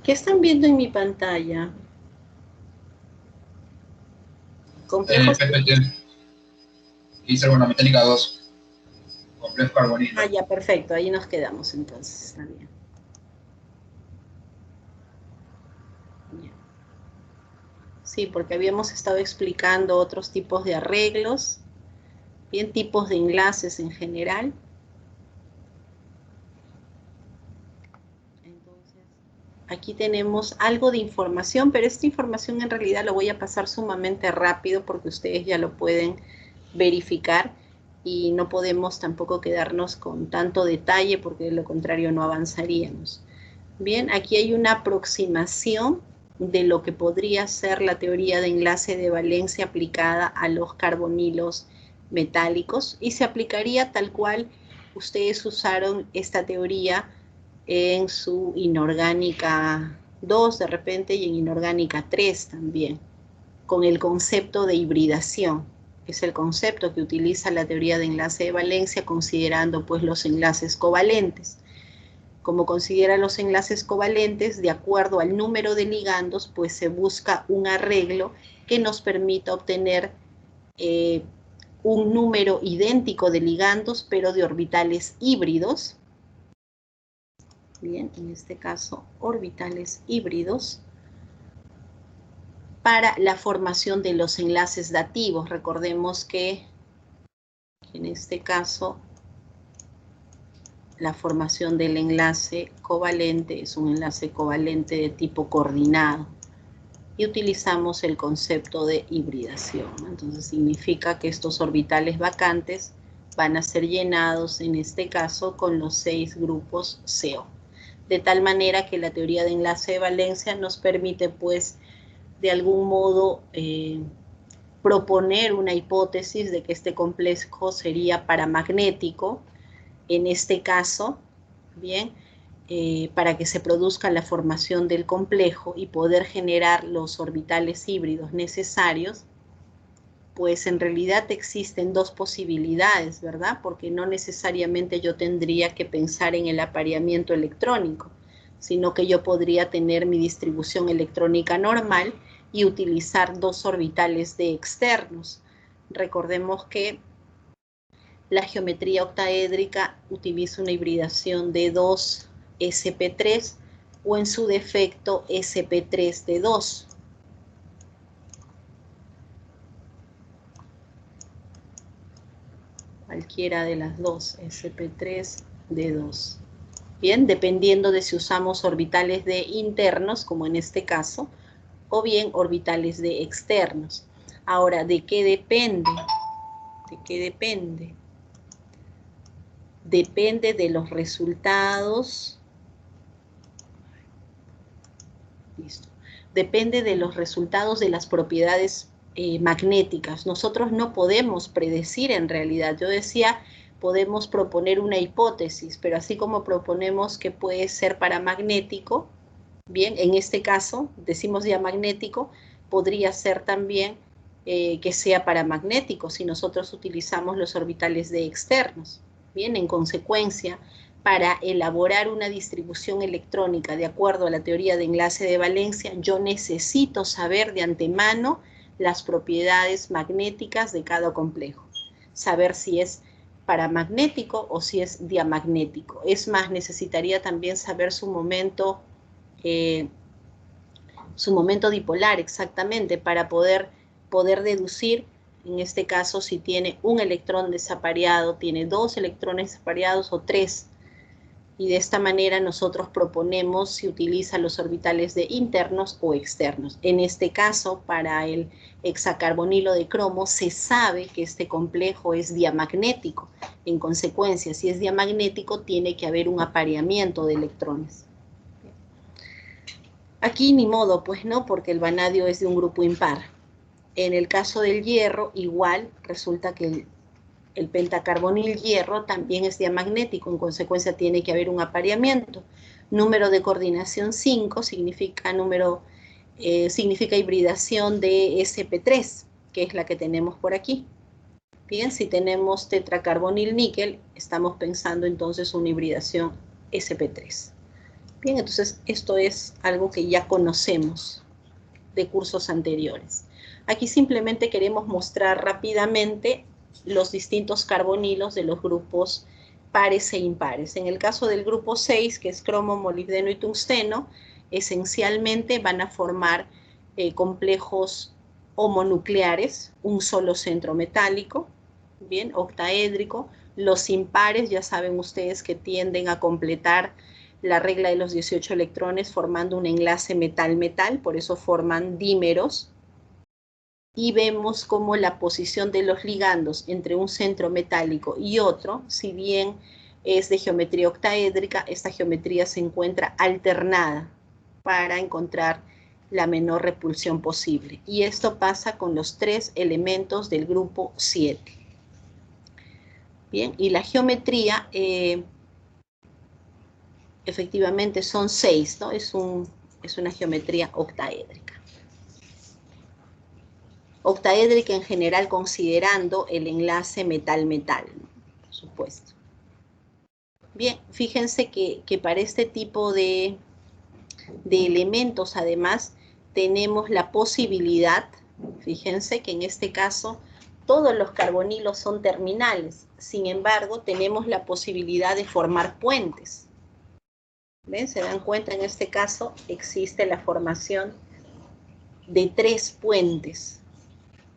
¿Qué están viendo en mi pantalla? Complejos. PPT. Isobornometálica 2. Complejo carbonilo. Ah, ya, perfecto. Ahí nos quedamos entonces. Está bien. Ya. Sí, porque habíamos estado explicando otros tipos de arreglos, bien, tipos de enlaces en general. Entonces, aquí tenemos algo de información, pero esta información en realidad lo voy a pasar sumamente rápido porque ustedes ya lo pueden verificar y no podemos tampoco quedarnos con tanto detalle porque de lo contrario no avanzaríamos. Bien, aquí hay una aproximación de lo que podría ser la teoría de enlace de valencia aplicada a los carbonilos metálicos y se aplicaría tal cual ustedes usaron esta teoría en su inorgánica 2 de repente y en inorgánica 3 también, con el concepto de hibridación. Es el concepto que utiliza la teoría de enlace de valencia considerando pues los enlaces covalentes. Como considera los enlaces covalentes, de acuerdo al número de ligandos, pues se busca un arreglo que nos permita obtener un número idéntico de ligandos, pero de orbitales híbridos. Bien, en este caso, orbitales híbridos para la formación de los enlaces dativos. Recordemos que en este caso la formación del enlace covalente es un enlace covalente de tipo coordinado y utilizamos el concepto de hibridación. Entonces significa que estos orbitales vacantes van a ser llenados en este caso con los 6 grupos CO. De tal manera que la teoría de enlace de valencia nos permite pues de algún modo proponer una hipótesis de que este complejo sería paramagnético, en este caso, bien, para que se produzca la formación del complejo y poder generar los orbitales híbridos necesarios, pues en realidad existen dos posibilidades, ¿verdad? Porque no necesariamente yo tendría que pensar en el apareamiento electrónico, sino que yo podría tener mi distribución electrónica normal y utilizar dos orbitales de externos. Recordemos que la geometría octaédrica utiliza una hibridación de 2 sp3 o en su defecto sp3 de 2. Cualquiera de las dos, sp3 de 2. Bien, dependiendo de si usamos orbitales de internos, como en este caso, o bien orbitales de externos. Ahora, ¿de qué depende? ¿De qué depende? Depende de los resultados. Listo. Depende de los resultados de las propiedades magnéticas. Nosotros no podemos predecir en realidad. Yo decía, podemos proponer una hipótesis, pero así como proponemos que puede ser paramagnético, bien, en este caso, decimos diamagnético, podría ser también que sea paramagnético si nosotros utilizamos los orbitales de externos. Bien, en consecuencia, para elaborar una distribución electrónica de acuerdo a la teoría de enlace de valencia, yo necesito saber de antemano las propiedades magnéticas de cada complejo. Saber si es paramagnético o si es diamagnético. Es más, necesitaría también saber su momento dipolar exactamente para poder deducir, en este caso, si tiene un electrón desapareado, tiene 2 electrones desapareados o 3. Y de esta manera nosotros proponemos si utiliza los orbitales de internos o externos. En este caso, para el hexacarbonilo de cromo, se sabe que este complejo es diamagnético. En consecuencia, si es diamagnético, tiene que haber un apareamiento de electrones. Aquí ni modo, pues no, porque el vanadio es de un grupo impar. En el caso del hierro, igual, resulta que el pentacarbonil hierro también es diamagnético, en consecuencia tiene que haber un apareamiento. Número de coordinación 5 significa hibridación de sp3, que es la que tenemos por aquí. Bien, si tenemos tetracarbonil níquel, estamos pensando entonces una hibridación sp3. Bien, entonces esto es algo que ya conocemos de cursos anteriores. Aquí simplemente queremos mostrar rápidamente los distintos carbonilos de los grupos pares e impares. En el caso del grupo 6, que es cromo, molibdeno y tungsteno, esencialmente van a formar complejos homonucleares, un solo centro metálico, bien, octaédrico. Los impares ya saben ustedes que tienden a completar la regla de los 18 electrones formando un enlace metal-metal, por eso forman dímeros. Y vemos cómo la posición de los ligandos entre un centro metálico y otro, si bien es de geometría octaédrica, esta geometría se encuentra alternada para encontrar la menor repulsión posible. Y esto pasa con los 3 elementos del grupo 7. Bien, y la geometría efectivamente son 6, ¿no? Es una geometría octaédrica. Octaédrica en general considerando el enlace metal-metal, ¿no? Por supuesto. Bien, fíjense que para este tipo de elementos además tenemos la posibilidad, fíjense que en este caso todos los carbonilos son terminales, sin embargo tenemos la posibilidad de formar puentes. ¿Ven? Se dan cuenta, en este caso existe la formación de 3 puentes.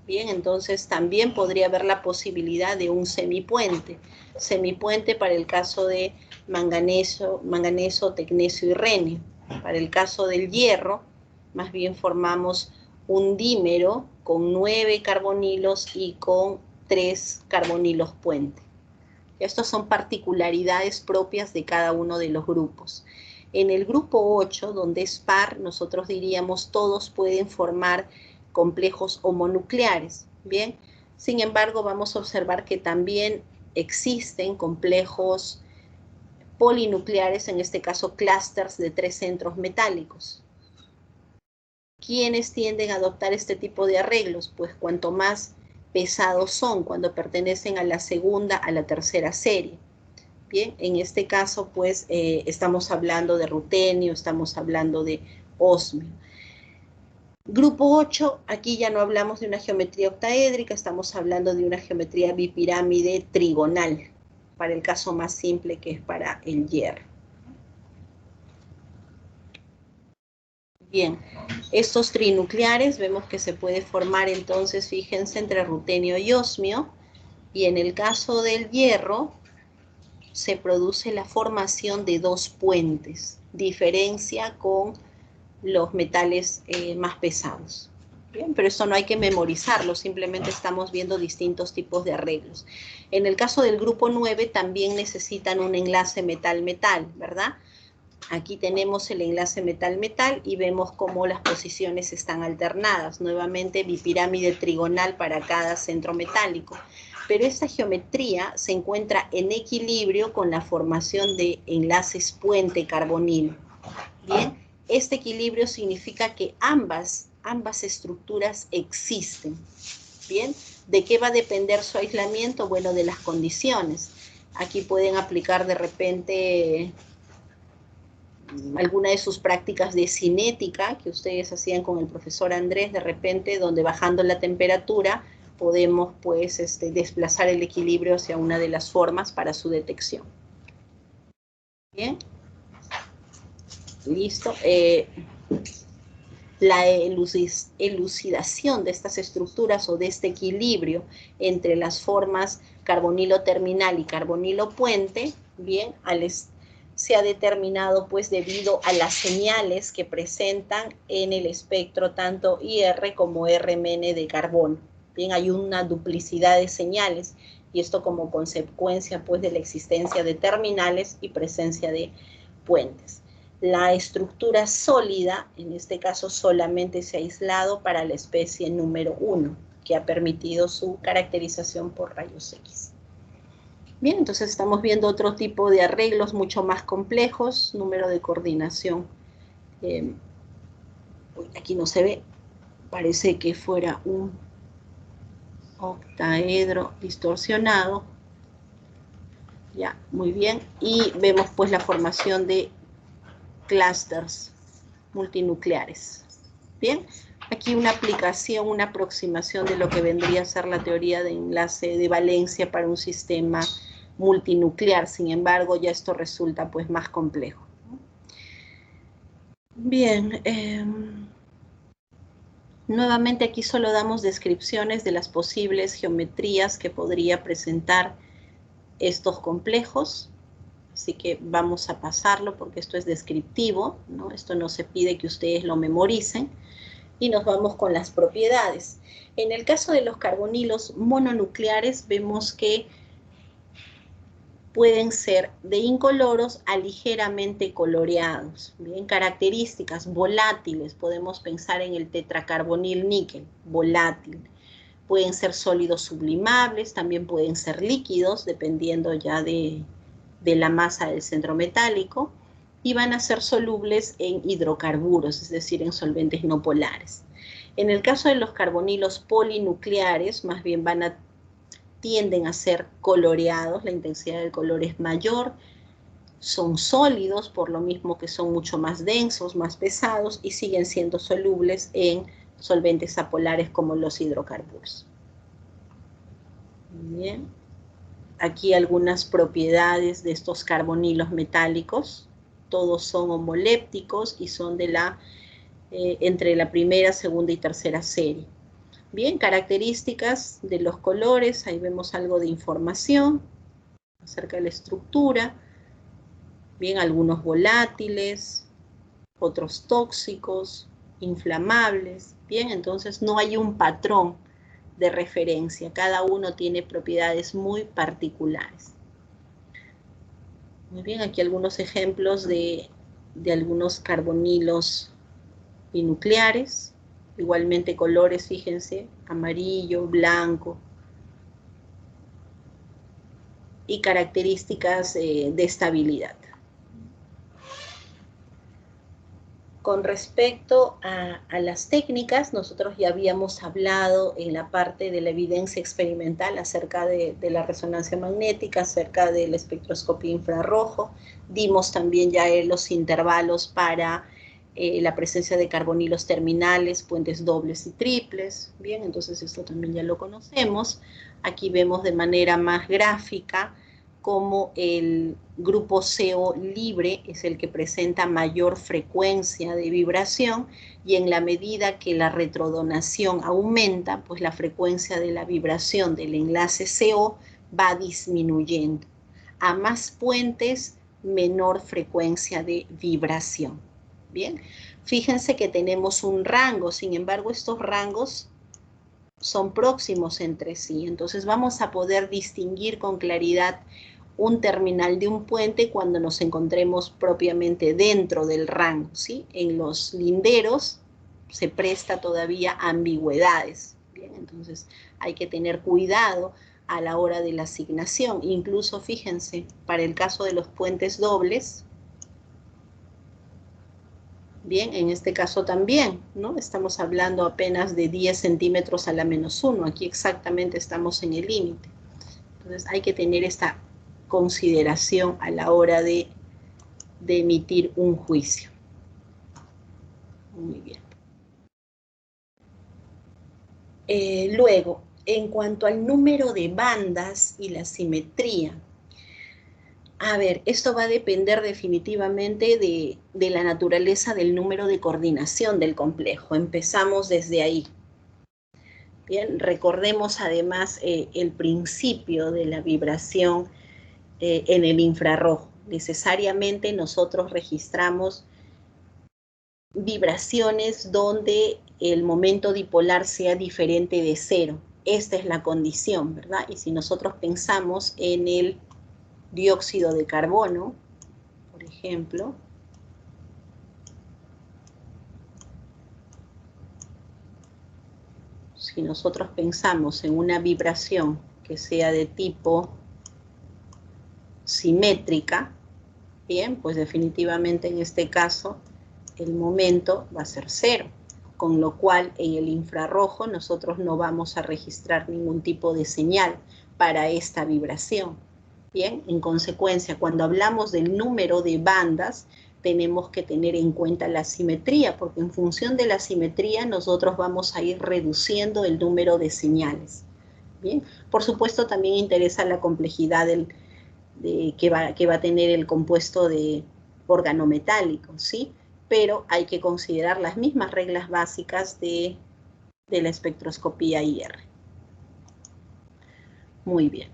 Bien, entonces también podría haber la posibilidad de un semipuente. Semipuente para el caso de manganeso, tecnesio y renio. Para el caso del hierro, más bien formamos un dímero con 9 carbonilos y con 3 carbonilos puente. Estas son particularidades propias de cada uno de los grupos. En el grupo 8, donde es par, nosotros diríamos todos pueden formar complejos homonucleares. Bien, sin embargo, vamos a observar que también existen complejos polinucleares, en este caso clústeres de 3 centros metálicos. ¿Quiénes tienden a adoptar este tipo de arreglos? Pues cuanto más pesados son, cuando pertenecen a la segunda, a la tercera serie. Bien, en este caso, pues, estamos hablando de rutenio, estamos hablando de osmio. Grupo 8, aquí ya no hablamos de una geometría octaédrica, estamos hablando de una geometría bipirámide trigonal, para el caso más simple que es para el hierro. Bien, estos trinucleares vemos que se puede formar entonces, fíjense, entre rutenio y osmio, y en el caso del hierro se produce la formación de 2 puentes, diferencia con los metales más pesados. Bien, pero esto no hay que memorizarlo, simplemente estamos viendo distintos tipos de arreglos. En el caso del grupo 9 también necesitan un enlace metal-metal, ¿verdad? Aquí tenemos el enlace metal-metal y vemos cómo las posiciones están alternadas. Nuevamente bipirámide trigonal para cada centro metálico. Pero esta geometría se encuentra en equilibrio con la formación de enlaces puente carbonilo. Bien, este equilibrio significa que ambas estructuras existen. Bien, ¿de qué va a depender su aislamiento? Bueno, de las condiciones. Aquí pueden aplicar de repente alguna de sus prácticas de cinética que ustedes hacían con el profesor Andrés, de repente, donde bajando la temperatura podemos pues desplazar el equilibrio hacia una de las formas para su detección. Bien, listo. La elucidación de estas estructuras o de este equilibrio entre las formas carbonilo terminal y carbonilo puente, bien, se ha determinado pues debido a las señales que presentan en el espectro tanto IR como RMN de carbono. Bien, hay una duplicidad de señales y esto como consecuencia pues de la existencia de terminales y presencia de puentes. La estructura sólida, en este caso solamente se ha aislado para la especie número 1, que ha permitido su caracterización por rayos X. Bien, entonces estamos viendo otro tipo de arreglos mucho más complejos, número de coordinación. Aquí no se ve, parece que fuera un octaedro distorsionado. Ya, muy bien. Y vemos pues la formación de clústeres multinucleares. Bien, aquí una aplicación, una aproximación de lo que vendría a ser la teoría de enlace de valencia para un sistema multinuclear. Sin embargo, ya esto resulta pues más complejo. Bien, nuevamente aquí solo damos descripciones de las posibles geometrías que podría presentar estos complejos. Así que vamos a pasarlo porque esto es descriptivo, ¿no? Esto no se pide que ustedes lo memoricen. Y nos vamos con las propiedades. En el caso de los carbonilos mononucleares vemos que pueden ser de incoloros a ligeramente coloreados. Bien, características volátiles, podemos pensar en el tetracarbonil níquel, volátil. Pueden ser sólidos sublimables, también pueden ser líquidos, dependiendo ya de la masa del centro metálico, y van a ser solubles en hidrocarburos, es decir, en solventes no polares. En el caso de los carbonilos polinucleares, más bien tienden a ser coloreados, la intensidad del color es mayor, son sólidos, por lo mismo que son mucho más densos, más pesados, y siguen siendo solubles en solventes apolares como los hidrocarburos. Bien. Aquí algunas propiedades de estos carbonilos metálicos. Todos son homolépticos y son de entre la primera, segunda y tercera serie. Bien, características de los colores. Ahí vemos algo de información acerca de la estructura. Bien, algunos volátiles, otros tóxicos, inflamables. Bien, entonces no hay un patrón de referencia. Cada uno tiene propiedades muy particulares. Muy bien, aquí algunos ejemplos de algunos carbonilos binucleares. Igualmente colores, fíjense, amarillo, blanco. Y características de estabilidad. Con respecto a las técnicas, nosotros ya habíamos hablado en la parte de la evidencia experimental acerca de la resonancia magnética, acerca de la espectroscopía infrarrojo. Dimos también ya los intervalos para la presencia de carbonilos terminales, puentes dobles y triples. Bien, entonces esto también ya lo conocemos. Aquí vemos de manera más gráfica como el grupo CO libre es el que presenta mayor frecuencia de vibración, y en la medida que la retrodonación aumenta, pues la frecuencia de la vibración del enlace CO va disminuyendo. A más puentes, menor frecuencia de vibración. Bien, fíjense que tenemos un rango, sin embargo estos rangos son próximos entre sí, entonces vamos a poder distinguir con claridad un terminal de un puente cuando nos encontremos propiamente dentro del rango, ¿sí? En los linderos se presta todavía ambigüedades, ¿bien? Entonces hay que tener cuidado a la hora de la asignación. Incluso fíjense, para el caso de los puentes dobles, bien, en este caso también, ¿no? Estamos hablando apenas de 10 centímetros a la menos 1. Aquí exactamente estamos en el límite. Entonces hay que tener esta consideración a la hora de emitir un juicio. Muy bien. Luego, en cuanto al número de bandas y la simetría, a ver, esto va a depender definitivamente de la naturaleza del número de coordinación del complejo. Empezamos desde ahí. Bien, recordemos además el principio de la vibración en el infrarrojo. Necesariamente nosotros registramos vibraciones donde el momento dipolar sea diferente de cero. Esta es la condición, ¿verdad? Y si nosotros pensamos en el dióxido de carbono, por ejemplo, si nosotros pensamos en una vibración que sea de tipo simétrica, bien, pues definitivamente en este caso el momento va a ser cero, con lo cual en el infrarrojo nosotros no vamos a registrar ningún tipo de señal para esta vibración. Bien, en consecuencia, cuando hablamos del número de bandas, tenemos que tener en cuenta la simetría, porque en función de la simetría nosotros vamos a ir reduciendo el número de señales. Bien, por supuesto también interesa la complejidad que va a tener el compuesto de organometálico, ¿sí? Pero hay que considerar las mismas reglas básicas de la espectroscopía IR. Muy bien.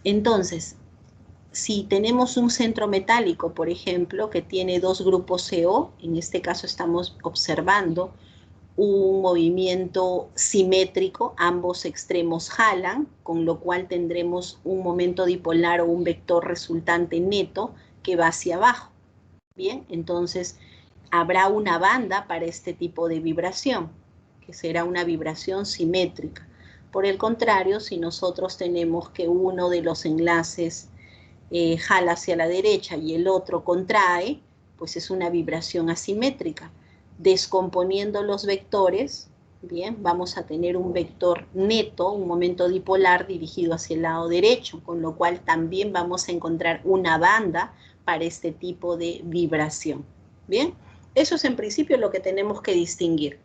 Entonces, si tenemos un centro metálico, por ejemplo, que tiene dos grupos CO, en este caso estamos observando un movimiento simétrico, ambos extremos jalan, con lo cual tendremos un momento dipolar o un vector resultante neto que va hacia abajo. Bien, entonces habrá una banda para este tipo de vibración, que será una vibración simétrica. Por el contrario, si nosotros tenemos que uno de los enlaces jala hacia la derecha y el otro contrae, pues es una vibración asimétrica. Descomponiendo los vectores, bien, vamos a tener un vector neto, un momento dipolar dirigido hacia el lado derecho, con lo cual también vamos a encontrar una banda para este tipo de vibración. Bien, eso es en principio lo que tenemos que distinguir.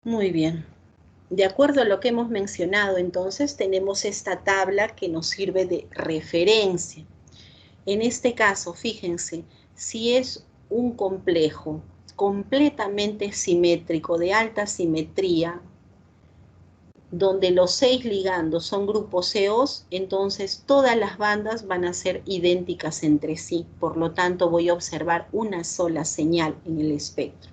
Muy bien. De acuerdo a lo que hemos mencionado, entonces, tenemos esta tabla que nos sirve de referencia. En este caso, fíjense, si es un complejo completamente simétrico, de alta simetría, donde los 6 ligandos son grupos COs, entonces todas las bandas van a ser idénticas entre sí. Por lo tanto, voy a observar una sola señal en el espectro.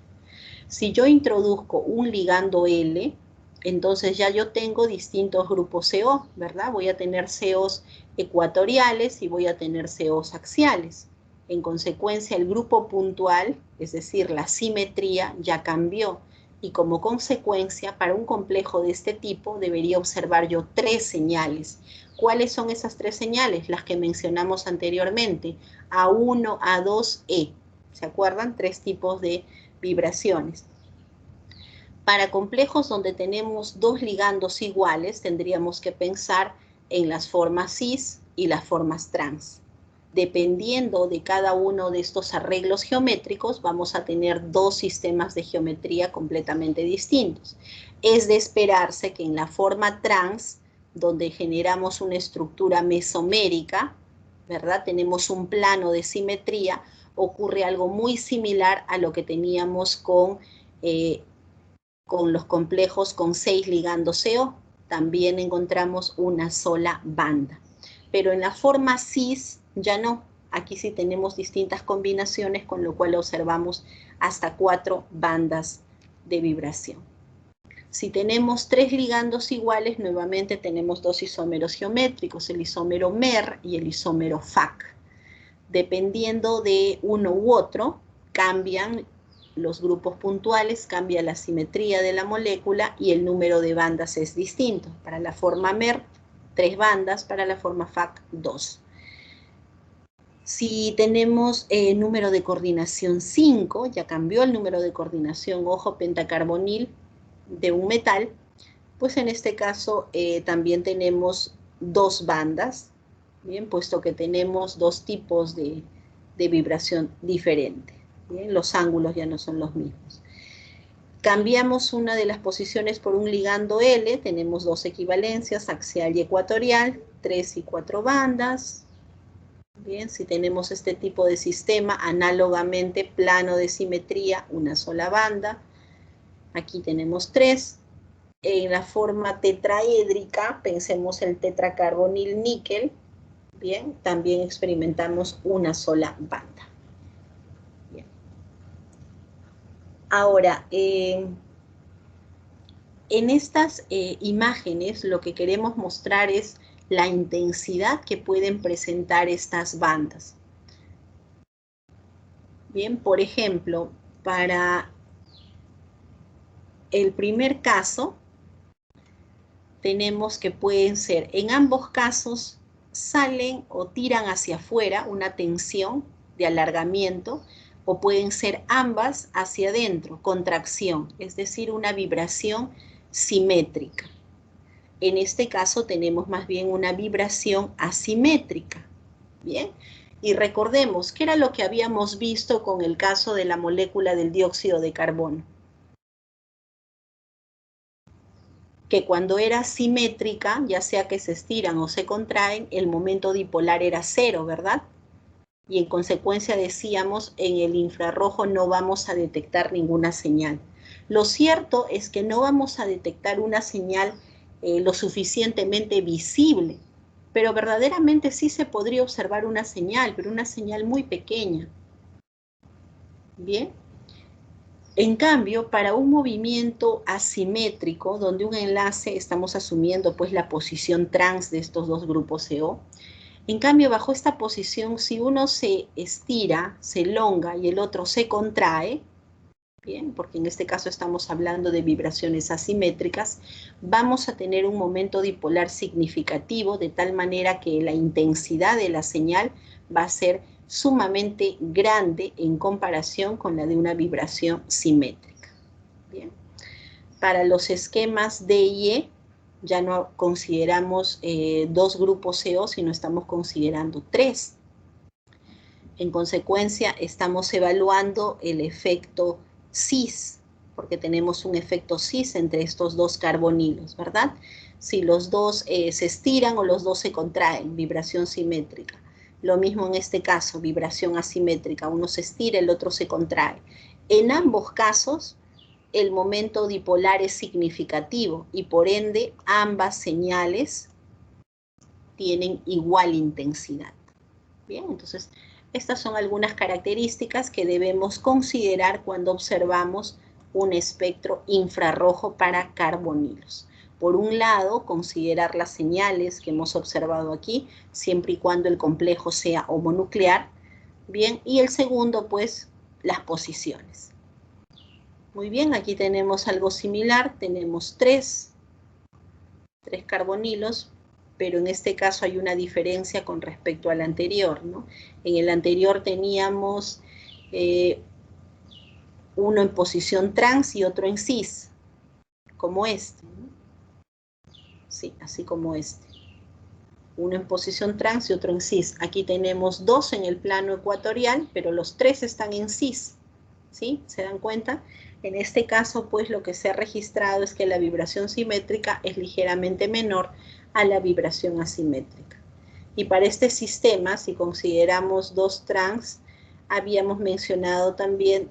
Si yo introduzco un ligando L, entonces ya yo tengo distintos grupos CO, ¿verdad? Voy a tener COs ecuatoriales y voy a tener COs axiales. En consecuencia, el grupo puntual, es decir, la simetría, ya cambió. Y como consecuencia, para un complejo de este tipo, debería observar yo 3 señales. ¿Cuáles son esas 3 señales? Las que mencionamos anteriormente, A1, A2, E. ¿Se acuerdan? 3 tipos de vibraciones. Para complejos donde tenemos 2 ligandos iguales, tendríamos que pensar en las formas cis y las formas trans. Dependiendo de cada uno de estos arreglos geométricos, vamos a tener 2 sistemas de geometría completamente distintos. Es de esperarse que en la forma trans, donde generamos una estructura mesomérica, ¿verdad? Tenemos un plano de simetría, ocurre algo muy similar a lo que teníamos con los complejos con 6 ligandos CO. También encontramos una sola banda. Pero en la forma cis ya no. Aquí sí tenemos distintas combinaciones, con lo cual observamos hasta 4 bandas de vibración. Si tenemos 3 ligandos iguales, nuevamente tenemos 2 isómeros geométricos, el isómero MER y el isómero FAC. Dependiendo de uno u otro, cambian los grupos puntuales, cambia la simetría de la molécula y el número de bandas es distinto. Para la forma MER, 3 bandas, para la forma FAC, 2. Si tenemos número de coordinación 5, ya cambió el número de coordinación, ojo, pentacarbonil de un metal, pues en este caso también tenemos 2 bandas, bien, puesto que tenemos 2 tipos de vibración diferente. Bien, los ángulos ya no son los mismos. Cambiamos una de las posiciones por un ligando L, tenemos 2 equivalencias, axial y ecuatorial, 3 y 4 bandas. Bien, si tenemos este tipo de sistema, análogamente plano de simetría, una sola banda. Aquí tenemos 3. En la forma tetraédrica, pensemos el tetracarbonil níquel, bien, también experimentamos una sola banda. Bien. Ahora, en estas imágenes lo que queremos mostrar es la intensidad que pueden presentar estas bandas. Bien, por ejemplo, para el primer caso, tenemos que pueden ser, en ambos casos, salen o tiran hacia afuera una tensión de alargamiento, o pueden ser ambas hacia adentro, contracción, es decir, una vibración simétrica. En este caso tenemos más bien una vibración asimétrica. Bien, Y recordemos, ¿qué era lo que habíamos visto con el caso de la molécula del dióxido de carbono? Que cuando era simétrica, ya sea que se estiran o se contraen, el momento dipolar era cero, ¿verdad? Y en consecuencia decíamos, en el infrarrojo no vamos a detectar ninguna señal. Lo cierto es que no vamos a detectar una señal lo suficientemente visible, pero verdaderamente sí se podría observar una señal, pero una señal muy pequeña. Bien. En cambio, para un movimiento asimétrico, donde un enlace, estamos asumiendo pues la posición trans de estos dos grupos CO, en cambio, bajo esta posición, si uno se estira, se elonga y el otro se contrae, bien, porque en este caso estamos hablando de vibraciones asimétricas, vamos a tener un momento dipolar significativo, de tal manera que la intensidad de la señal va a ser sumamente grande en comparación con la de una vibración simétrica. Bien. Para los esquemas D y E, ya no consideramos dos grupos CO, sino estamos considerando tres. En consecuencia, estamos evaluando el efecto cis, porque tenemos un efecto cis entre estos dos carbonilos, ¿verdad? Si los dos se estiran o los dos se contraen, vibración simétrica. Lo mismo en este caso, vibración asimétrica, uno se estira, el otro se contrae. En ambos casos, el momento dipolar es significativo y por ende ambas señales tienen igual intensidad. Bien, entonces estas son algunas características que debemos considerar cuando observamos un espectro infrarrojo para carbonilos. Por un lado, considerar las señales que hemos observado aquí, siempre y cuando el complejo sea homonuclear. Bien, y el segundo, pues, las posiciones. Muy bien, aquí tenemos algo similar, tenemos tres carbonilos, pero en este caso hay una diferencia con respecto al anterior, ¿no? En el anterior teníamos uno en posición trans y otro en cis, como este, ¿no? Sí, así como este. Uno en posición trans y otro en cis. Aquí tenemos dos en el plano ecuatorial, pero los tres están en cis, ¿sí? ¿Se dan cuenta? En este caso, pues, lo que se ha registrado es que la vibración simétrica es ligeramente menor a la vibración asimétrica. Y para este sistema, si consideramos dos trans, habíamos mencionado también,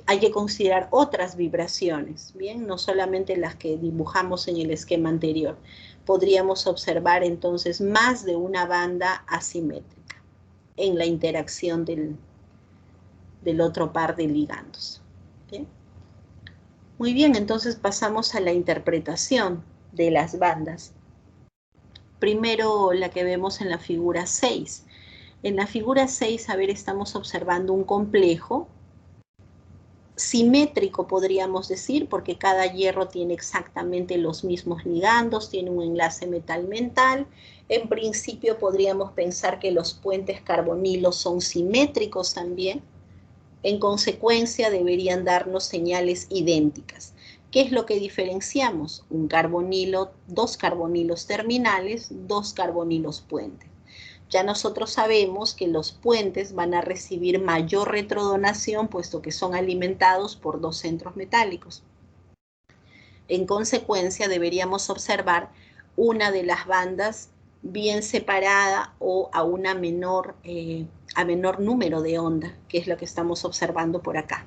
hay que considerar otras vibraciones, ¿bien? No solamente las que dibujamos en el esquema anterior. Podríamos observar entonces más de una banda asimétrica en la interacción del otro par de ligandos. ¿Bien? Muy bien, entonces pasamos a la interpretación de las bandas. Primero la que vemos en la figura 6. En la figura 6, a ver, estamos observando un complejo simétrico, podríamos decir, porque cada hierro tiene exactamente los mismos ligandos, tiene un enlace metal-metal. En principio podríamos pensar que los puentes carbonilos son simétricos también. En consecuencia, deberían darnos señales idénticas. ¿Qué es lo que diferenciamos? Un carbonilo, dos carbonilos terminales, dos carbonilos puentes. Ya nosotros sabemos que los puentes van a recibir mayor retrodonación, puesto que son alimentados por dos centros metálicos. En consecuencia, deberíamos observar una de las bandas bien separada o a menor número de onda, que es lo que estamos observando por acá.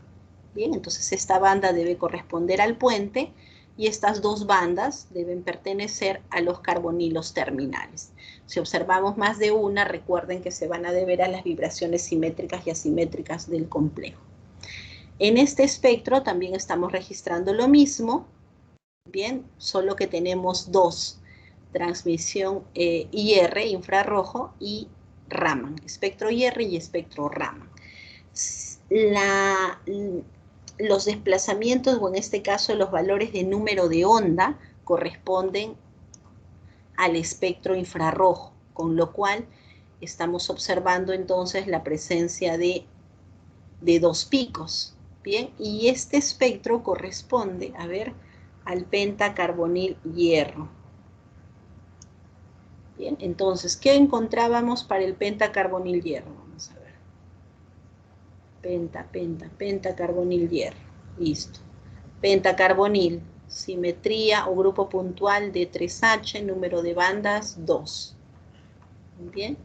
Bien, entonces esta banda debe corresponder al puente y estas dos bandas deben pertenecer a los carbonilos terminales. Si observamos más de una, recuerden que se van a deber a las vibraciones simétricas y asimétricas del complejo. En este espectro también estamos registrando lo mismo, bien, solo que tenemos dos, transmisión IR, infrarrojo, y Raman, espectro IR y espectro Raman. Los desplazamientos, o en este caso los valores de número de onda, corresponden al espectro infrarrojo, con lo cual estamos observando entonces la presencia de dos picos, ¿bien? Y este espectro corresponde, a ver, al pentacarbonil hierro. Bien, entonces, ¿qué encontrábamos para el pentacarbonil hierro? Vamos Pentacarbonil hierro. Listo. Pentacarbonil, simetría o grupo puntual de 3H, número de bandas 2. Bien.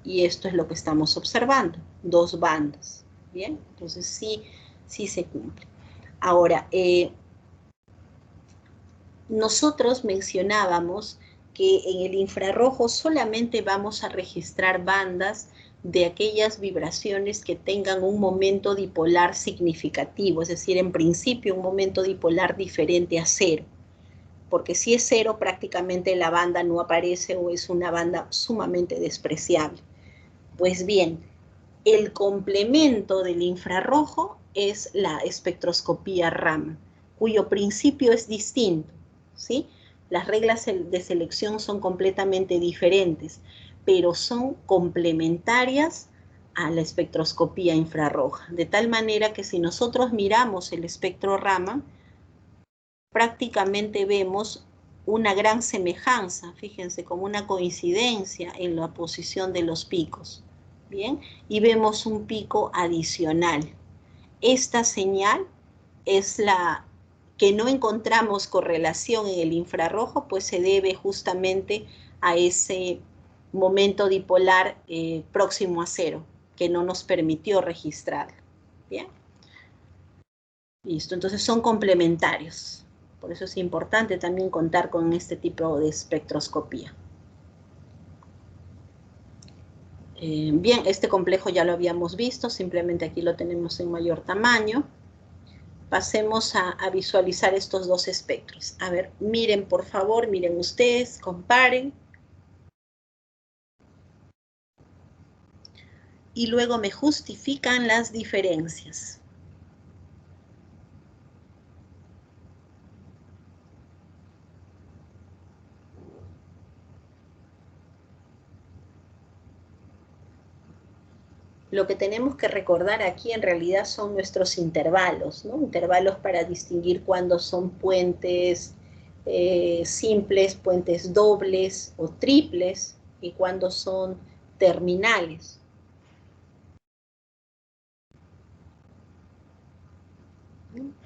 Y esto es lo que estamos observando, 2 bandas. Bien. Entonces sí se cumple. Ahora, nosotros mencionábamos que en el infrarrojo solamente vamos a registrar bandas de aquellas vibraciones que tengan un momento dipolar significativo, es decir, en principio un momento dipolar diferente a 0, porque si es 0 prácticamente la banda no aparece o es una banda sumamente despreciable. Pues bien, el complemento del infrarrojo es la espectroscopía Raman, cuyo principio es distinto, ¿sí? Las reglas de selección son completamente diferentes, pero son complementarias a la espectroscopía infrarroja, de tal manera que si nosotros miramos el espectro Raman, prácticamente vemos una gran semejanza, fíjense, como una coincidencia en la posición de los picos, ¿bien? Y vemos un pico adicional. Esta señal es la que no encontramos correlación en el infrarrojo, pues se debe justamente a ese momento dipolar próximo a 0, que no nos permitió registrar. ¿Bien? Listo, entonces son complementarios. Por eso es importante también contar con este tipo de espectroscopía. Bien, este complejo ya lo habíamos visto, simplemente aquí lo tenemos en mayor tamaño. Pasemos a visualizar estos dos espectros. A ver, miren por favor, miren ustedes, comparen. Y luego me justifican las diferencias. Lo que tenemos que recordar aquí en realidad son nuestros intervalos, ¿no? Intervalos para distinguir cuándo son puentes simples, puentes dobles o triples, y cuándo son terminales.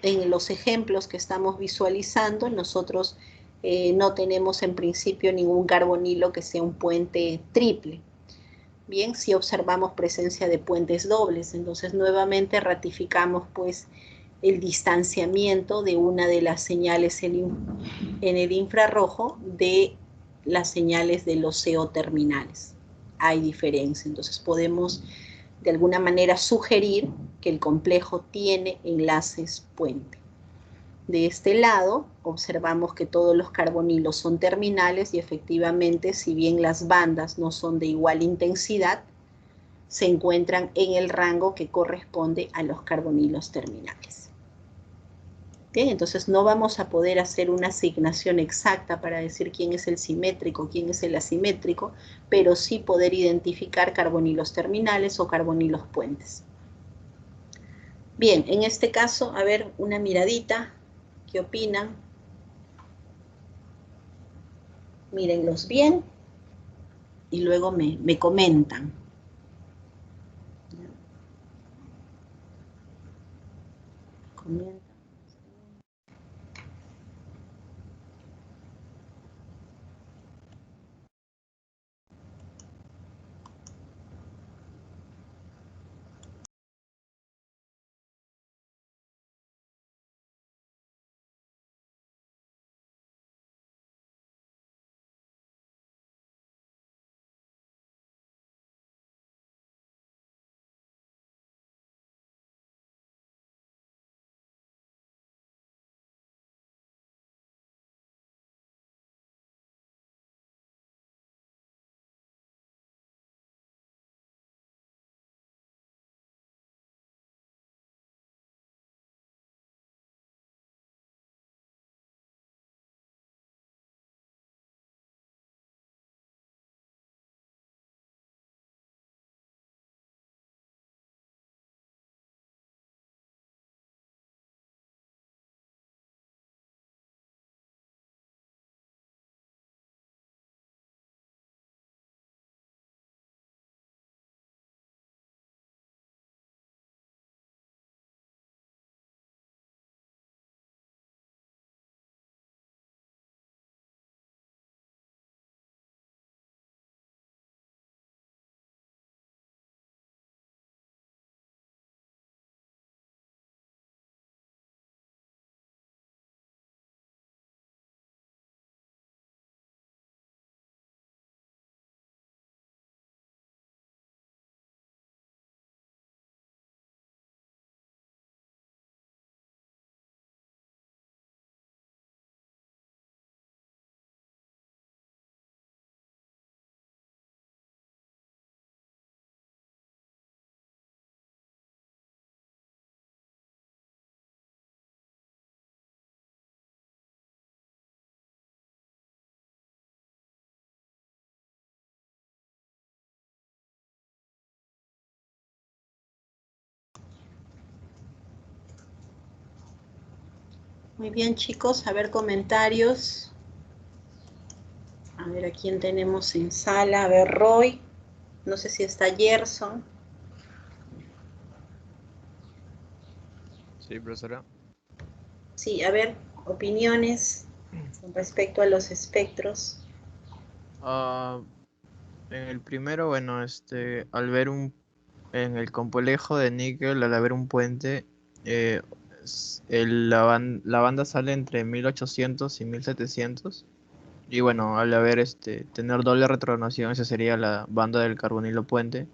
En los ejemplos que estamos visualizando, nosotros no tenemos en principio ningún carbonilo que sea un puente triple. Bien, si observamos presencia de puentes dobles, entonces nuevamente ratificamos pues el distanciamiento de una de las señales en el infrarrojo de las señales de los CO terminales. Hay diferencia, entonces podemos de alguna manera sugerir que el complejo tiene enlaces puente. De este lado, observamos que todos los carbonilos son terminales y efectivamente, si bien las bandas no son de igual intensidad, se encuentran en el rango que corresponde a los carbonilos terminales. Bien, entonces no vamos a poder hacer una asignación exacta para decir quién es el simétrico, quién es el asimétrico, pero sí poder identificar carbonilos terminales o carbonilos puentes. Bien, en este caso, a ver, una miradita. ¿Qué opinan? Mírenlos bien y luego me comentan. Comenten. Muy bien, chicos, a ver comentarios. A ver a quién tenemos en sala. A ver, Roy. No sé si está Gerson. Sí, profesora. Sí, a ver, opiniones con respecto a los espectros. Ah, en el primero, bueno, al ver en el complejo de níquel, al haber un puente, eh, la banda sale entre 1800 y 1700. Y bueno, al haber tener doble retronación, esa sería la banda del carbonilo puente.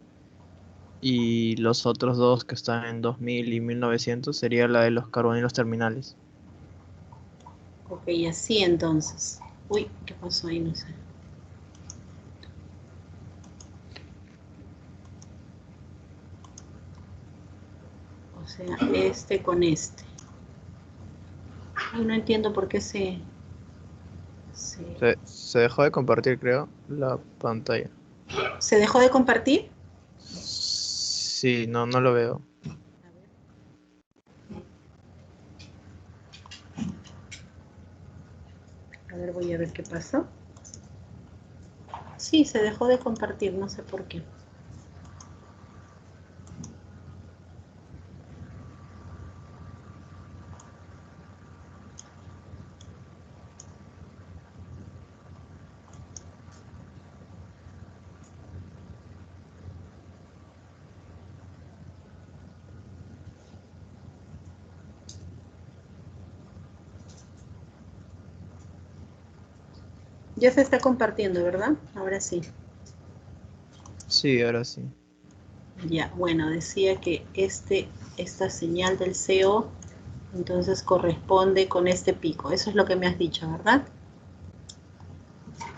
Y los otros dos que están en 2000 y 1900 sería la de los carbonilos terminales. Ok, así entonces. Uy, ¿qué pasó ahí? No sé. O sea, este con este. Ay, no entiendo por qué Se dejó de compartir, creo, la pantalla. ¿Se dejó de compartir? Sí, no lo veo. A ver, voy a ver qué pasó. Sí, se dejó de compartir, no sé por qué. Ya se está compartiendo, ¿verdad? Ahora sí. Sí, ahora sí. Ya, bueno, decía que esta señal del CO entonces corresponde con este pico. Eso es lo que me has dicho, ¿verdad?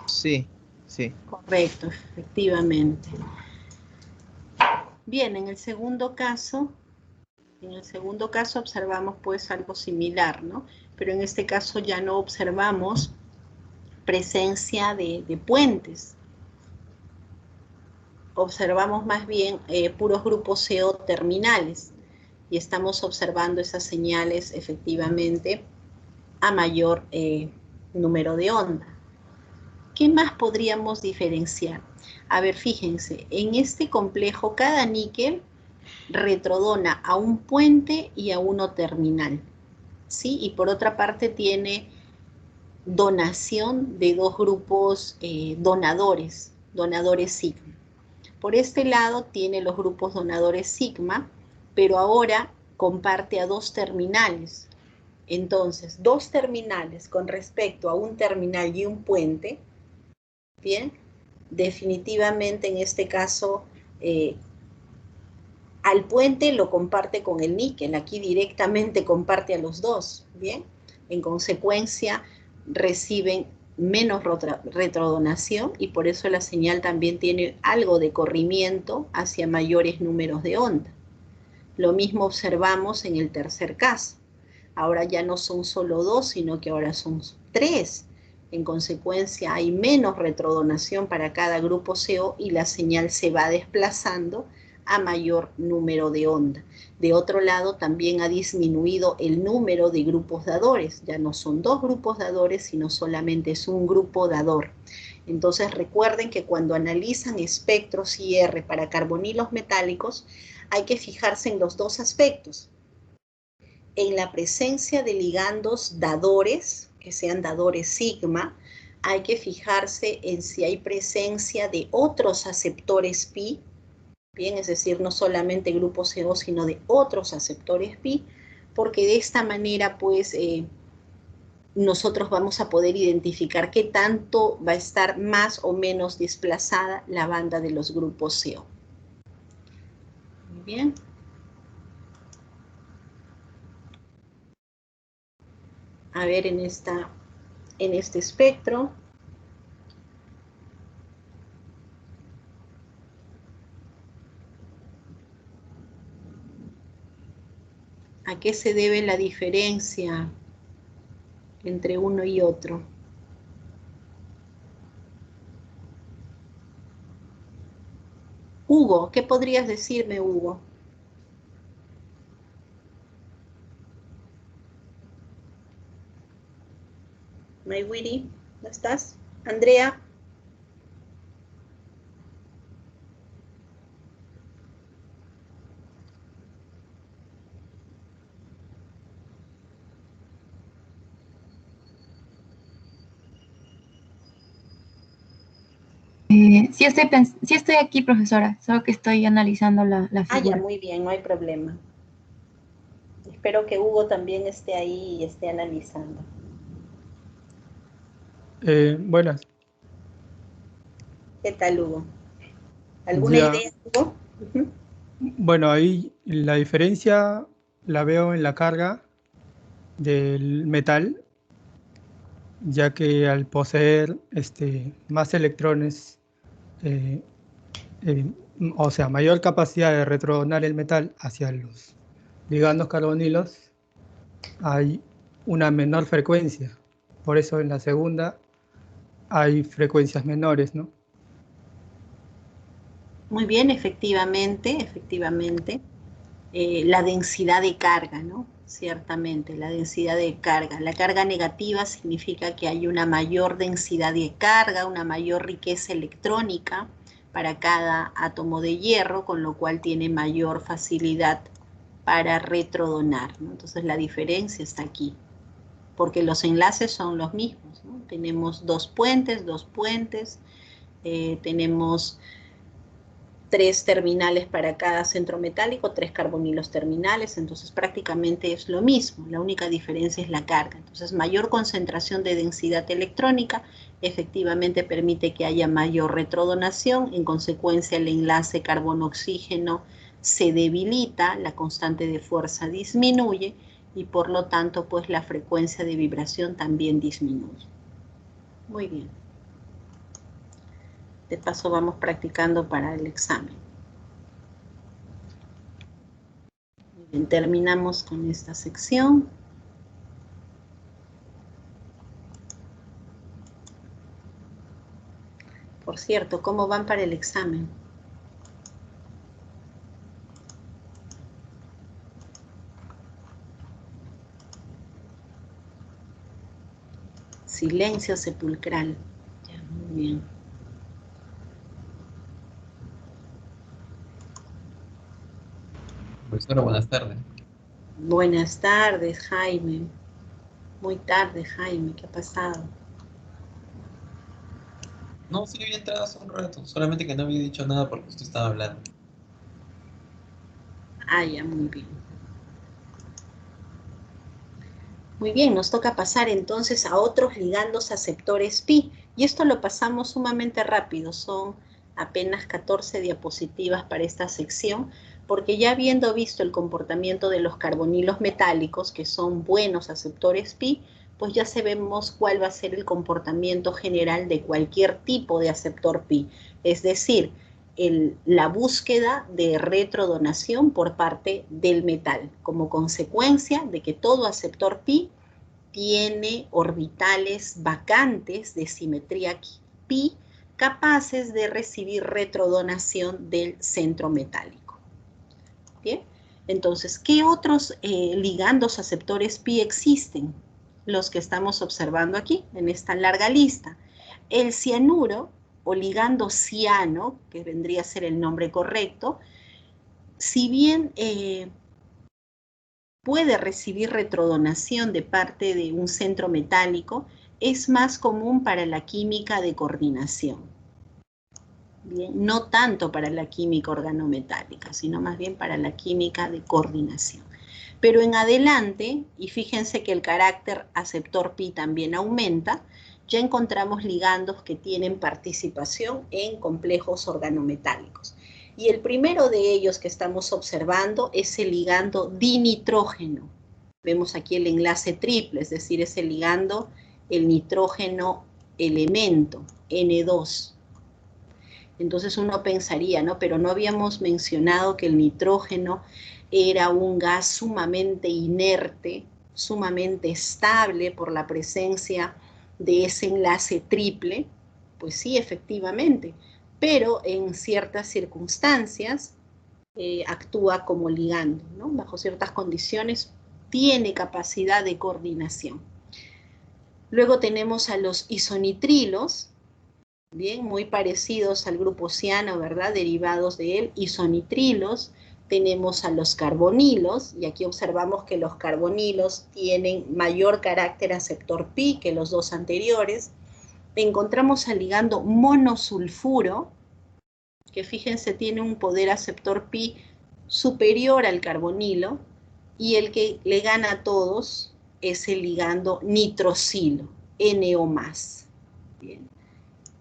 Sí, sí. Correcto, efectivamente. Bien, en el segundo caso observamos pues algo similar, ¿no? Pero en este caso ya no observamos presencia de puentes. Observamos más bien puros grupos CO terminales y estamos observando esas señales efectivamente a mayor número de onda. ¿Qué más podríamos diferenciar? A ver, fíjense, en este complejo cada níquel retrodona a un puente y a uno terminal, ¿sí? Y por otra parte tiene donación de dos grupos donadores sigma. Por este lado tiene los grupos donadores sigma, pero ahora comparte a dos terminales. Entonces, dos terminales con respecto a un terminal y un puente, bien, definitivamente en este caso al puente lo comparte con el níquel, aquí directamente comparte a los dos, bien. En consecuencia, reciben menos retrodonación y por eso la señal también tiene algo de corrimiento hacia mayores números de onda. Lo mismo observamos en el tercer caso. Ahora ya no son solo dos, sino que ahora son tres. En consecuencia, hay menos retrodonación para cada grupo CO y la señal se va desplazando a mayor número de onda. De otro lado, también ha disminuido el número de grupos dadores. Ya no son dos grupos dadores, sino solamente es un grupo dador. Entonces recuerden que cuando analizan espectros IR para carbonilos metálicos, hay que fijarse en los dos aspectos. En la presencia de ligandos dadores, que sean dadores sigma, hay que fijarse en si hay presencia de otros aceptores pi, bien, es decir, no solamente grupos CO, sino de otros aceptores pi, porque de esta manera, pues, nosotros vamos a poder identificar qué tanto va a estar más o menos desplazada la banda de los grupos CO. Muy bien. A ver, en este espectro, ¿a qué se debe la diferencia entre uno y otro? Hugo, ¿qué podrías decirme, Hugo? Maywiri, ¿no estás? Andrea. Sí estoy aquí, profesora, solo que estoy analizando la Ah, figura. ya, muy bien, no hay problema. Espero que Hugo también esté ahí y esté analizando. Buenas. ¿Qué tal, Hugo? ¿Alguna Ya, idea, Hugo? Ujú. bueno, ahí la diferencia la veo en la carga del metal, ya que al poseer más electrones, eh, eh, o sea, mayor capacidad de retrodonar el metal hacia los ligandos carbonilos, hay una menor frecuencia. Por eso en la segunda hay frecuencias menores, ¿no? Muy bien, efectivamente, efectivamente. La densidad de carga, ¿no? Ciertamente, la densidad de carga. La carga negativa significa que hay una mayor densidad de carga, una mayor riqueza electrónica para cada átomo de hierro, con lo cual tiene mayor facilidad para retrodonar, ¿no? Entonces la diferencia está aquí, porque los enlaces son los mismos, ¿no? Tenemos dos puentes, tenemos 3 terminales para cada centro metálico, 3 carbonilos terminales, entonces prácticamente es lo mismo, la única diferencia es la carga. Entonces mayor concentración de densidad electrónica efectivamente permite que haya mayor retrodonación, en consecuencia el enlace carbono-oxígeno se debilita, la constante de fuerza disminuye y por lo tanto pues la frecuencia de vibración también disminuye. Muy bien. De paso vamos practicando para el examen. Bien, terminamos con esta sección. Por cierto, ¿cómo van para el examen? Silencio sepulcral. Ya, muy bien. Profesora, buenas tardes. Buenas tardes, Jaime. Muy tarde, Jaime. ¿Qué ha pasado? No, sí había entrado hace un rato, solamente que no había dicho nada porque usted estaba hablando. Ah, ya, muy bien. Muy bien, nos toca pasar entonces a otros ligandos aceptores pi. Y esto lo pasamos sumamente rápido, son apenas 14 diapositivas para esta sección, porque ya habiendo visto el comportamiento de los carbonilos metálicos, que son buenos aceptores pi, pues ya sabemos cuál va a ser el comportamiento general de cualquier tipo de aceptor pi. Es decir, la búsqueda de retrodonación por parte del metal, como consecuencia de que todo aceptor pi tiene orbitales vacantes de simetría pi capaces de recibir retrodonación del centro metálico. Bien, entonces, ¿qué otros ligandos aceptores pi existen? Los que estamos observando aquí, en esta larga lista. El cianuro, o ligando ciano, que vendría a ser el nombre correcto, si bien puede recibir retrodonación de parte de un centro metálico, es más común para la química de coordinación. Bien, no tanto para la química organometálica, sino más bien para la química de coordinación. Pero en adelante, y fíjense que el carácter aceptor pi también aumenta, ya encontramos ligandos que tienen participación en complejos organometálicos. Y el primero de ellos que estamos observando es el ligando dinitrógeno. Vemos aquí el enlace triple, es decir, es el ligando, el nitrógeno elemento, N2. Entonces uno pensaría, ¿no? Pero no habíamos mencionado que el nitrógeno era un gas sumamente inerte, sumamente estable por la presencia de ese enlace triple. Pues sí, efectivamente, pero en ciertas circunstancias actúa como ligando, ¿no? Bajo ciertas condiciones tiene capacidad de coordinación. Luego tenemos a los isonitrilos, bien, muy parecidos al grupo ciano, ¿verdad? Derivados de él, isonitrilos. Tenemos a los carbonilos, y aquí observamos que los carbonilos tienen mayor carácter aceptor pi que los dos anteriores. Encontramos al ligando monosulfuro, que fíjense tiene un poder aceptor pi superior al carbonilo, y el que le gana a todos es el ligando nitrosilo, NO+. Bien.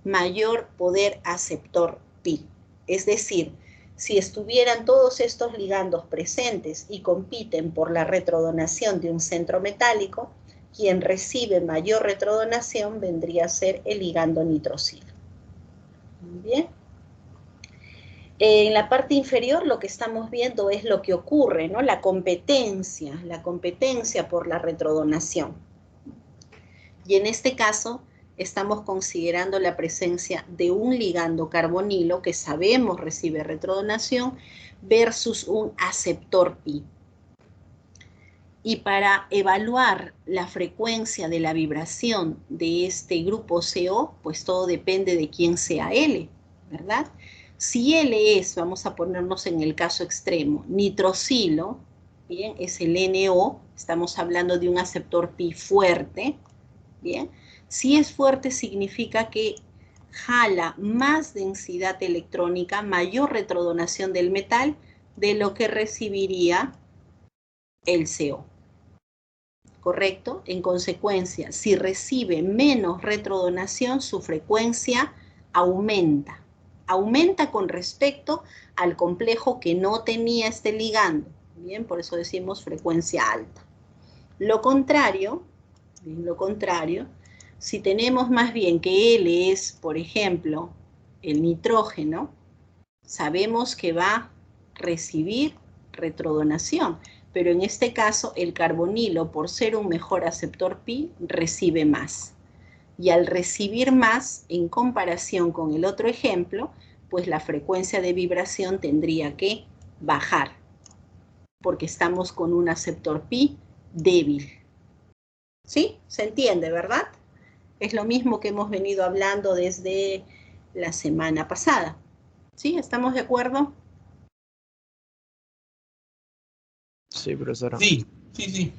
Mayor poder aceptor pi. Es decir, si estuvieran todos estos ligandos presentes y compiten por la retrodonación de un centro metálico, quien recibe mayor retrodonación vendría a ser el ligando nitrosilo. Muy bien. En la parte inferior lo que estamos viendo es lo que ocurre, ¿no? La competencia por la retrodonación. Y en este caso estamos considerando la presencia de un ligando carbonilo que sabemos recibe retrodonación versus un aceptor pi. Y para evaluar la frecuencia de la vibración de este grupo CO, pues todo depende de quién sea L, ¿verdad? Si L es, vamos a ponernos en el caso extremo, nitrosilo, bien, es el NO, estamos hablando de un aceptor pi fuerte, bien. Si es fuerte significa que jala más densidad electrónica, mayor retrodonación del metal de lo que recibiría el CO. ¿Correcto? En consecuencia, si recibe menos retrodonación, su frecuencia aumenta. Aumenta con respecto al complejo que no tenía este ligando. Bien, por eso decimos frecuencia alta. Lo contrario, bien, lo contrario, si tenemos más bien que L es, por ejemplo, el nitrógeno, sabemos que va a recibir retrodonación, pero en este caso el carbonilo, por ser un mejor aceptor pi, recibe más. Y al recibir más, en comparación con el otro ejemplo, pues la frecuencia de vibración tendría que bajar, porque estamos con un aceptor pi débil. ¿Sí? ¿Se entiende, verdad? Es lo mismo que hemos venido hablando desde la semana pasada. ¿Sí? ¿Estamos de acuerdo? Sí, profesora. Sí, sí, sí.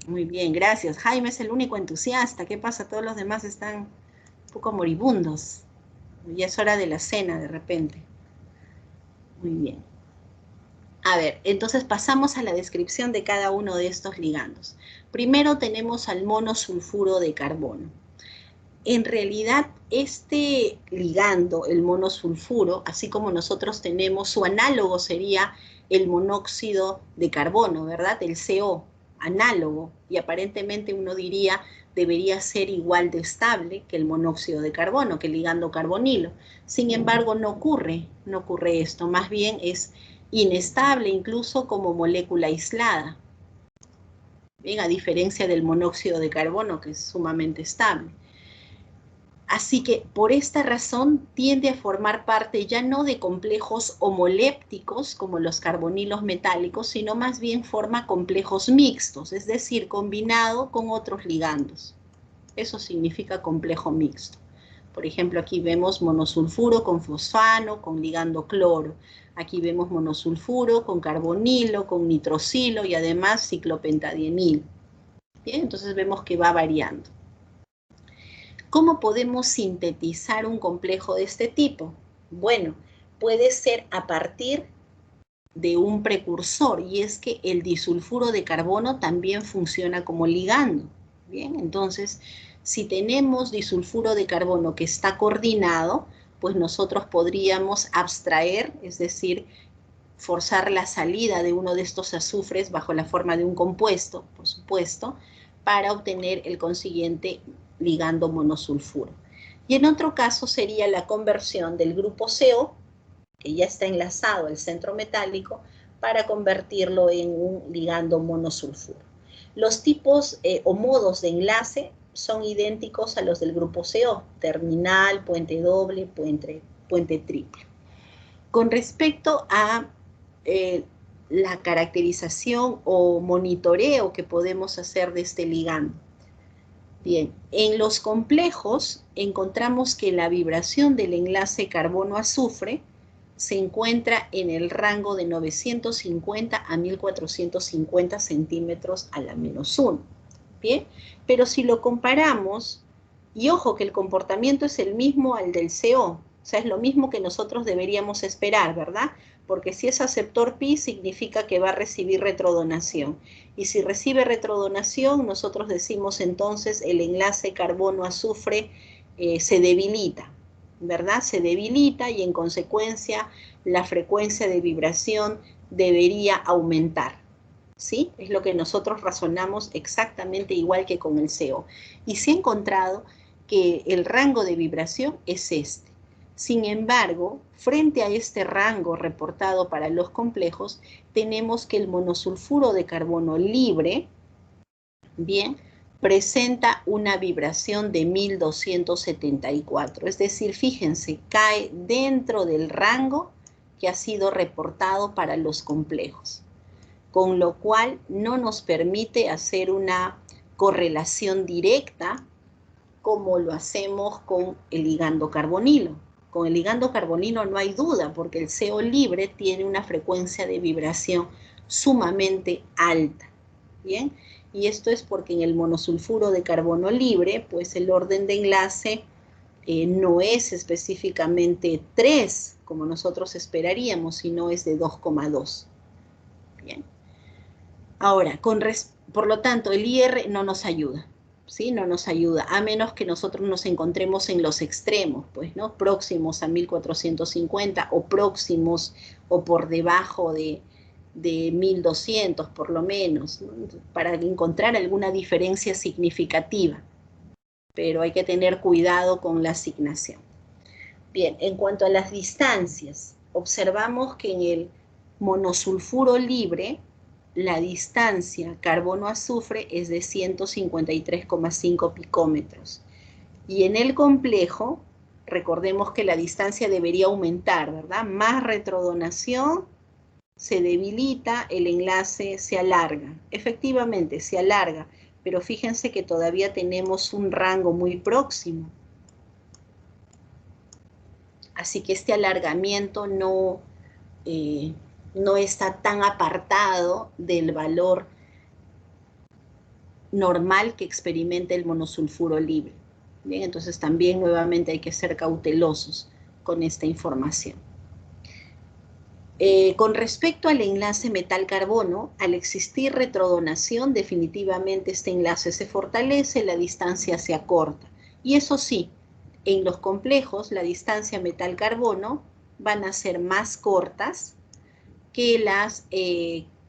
Muy bien, gracias. Jaime es el único entusiasta. ¿Qué pasa? Todos los demás están un poco moribundos. Ya es hora de la cena de repente. Muy bien. A ver, entonces pasamos a la descripción de cada uno de estos ligandos. Primero tenemos al monosulfuro de carbono. En realidad, este ligando, el monosulfuro, así como nosotros tenemos, su análogo sería el monóxido de carbono, ¿verdad? El CO, análogo, y aparentemente uno diría debería ser igual de estable que el monóxido de carbono, que el ligando carbonilo. Sin embargo, no ocurre esto, más bien es inestable incluso como molécula aislada. Bien, a diferencia del monóxido de carbono, que es sumamente estable. Así que por esta razón tiende a formar parte ya no de complejos homolépticos como los carbonilos metálicos, sino más bien forma complejos mixtos, es decir, combinado con otros ligandos. Eso significa complejo mixto. Por ejemplo, aquí vemos monosulfuro con fosfano, con ligando cloro. Aquí vemos monosulfuro con carbonilo, con nitrosilo y además ciclopentadienil. Bien, entonces vemos que va variando. ¿Cómo podemos sintetizar un complejo de este tipo? Bueno, puede ser a partir de un precursor, y es que el disulfuro de carbono también funciona como ligando. Bien, entonces, si tenemos disulfuro de carbono que está coordinado, pues nosotros podríamos abstraer, es decir, forzar la salida de uno de estos azufres bajo la forma de un compuesto, por supuesto, para obtener el consiguiente ligando monosulfuro. Y en otro caso sería la conversión del grupo CO, que ya está enlazado al centro metálico, para convertirlo en un ligando monosulfuro. Los tipos o modos de enlace son idénticos a los del grupo CO, terminal, puente doble, puente triple. Con respecto a la caracterización o monitoreo que podemos hacer de este ligando. Bien, en los complejos encontramos que la vibración del enlace carbono-azufre se encuentra en el rango de 950 a 1450 centímetros a la menos 1. Bien, pero si lo comparamos, y ojo que el comportamiento es el mismo al del CO, o sea, es lo mismo que nosotros deberíamos esperar, ¿verdad? Porque si es aceptor pi, significa que va a recibir retrodonación. Y si recibe retrodonación, nosotros decimos entonces el enlace carbono-azufre se debilita, ¿verdad? Se debilita y en consecuencia la frecuencia de vibración debería aumentar, ¿sí? Es lo que nosotros razonamos exactamente igual que con el CO. Y se ha encontrado que el rango de vibración es este. Sin embargo, frente a este rango reportado para los complejos, tenemos que el monosulfuro de carbono libre, bien, presenta una vibración de 1274. Es decir, fíjense, cae dentro del rango que ha sido reportado para los complejos, con lo cual no nos permite hacer una correlación directa como lo hacemos con el ligando carbonilo. Con el ligando carbonilo no hay duda, porque el CO libre tiene una frecuencia de vibración sumamente alta. ¿Bien? Y esto es porque en el monosulfuro de carbono libre, pues el orden de enlace no es específicamente 3, como nosotros esperaríamos, sino es de 2,2. Bien. Ahora, por lo tanto, el IR no nos ayuda. ¿Sí? No nos ayuda, a menos que nosotros nos encontremos en los extremos, pues, ¿no? Próximos a 1450 o próximos o por debajo de 1200 por lo menos, ¿no? Para encontrar alguna diferencia significativa. Pero hay que tener cuidado con la asignación. Bien, en cuanto a las distancias, observamos que en el monosulfuro libre, la distancia carbono-azufre es de 153,5 picómetros. Y en el complejo, recordemos que la distancia debería aumentar, ¿verdad? Más retrodonación, se debilita, el enlace se alarga. Efectivamente, se alarga, pero fíjense que todavía tenemos un rango muy próximo. Así que este alargamiento no está tan apartado del valor normal que experimenta el monosulfuro libre. Bien, entonces también nuevamente hay que ser cautelosos con esta información. Con respecto al enlace metal-carbono, al existir retrodonación, definitivamente este enlace se fortalece, la distancia se acorta. Y eso sí, en los complejos, la distancia metal-carbono van a ser más cortas que las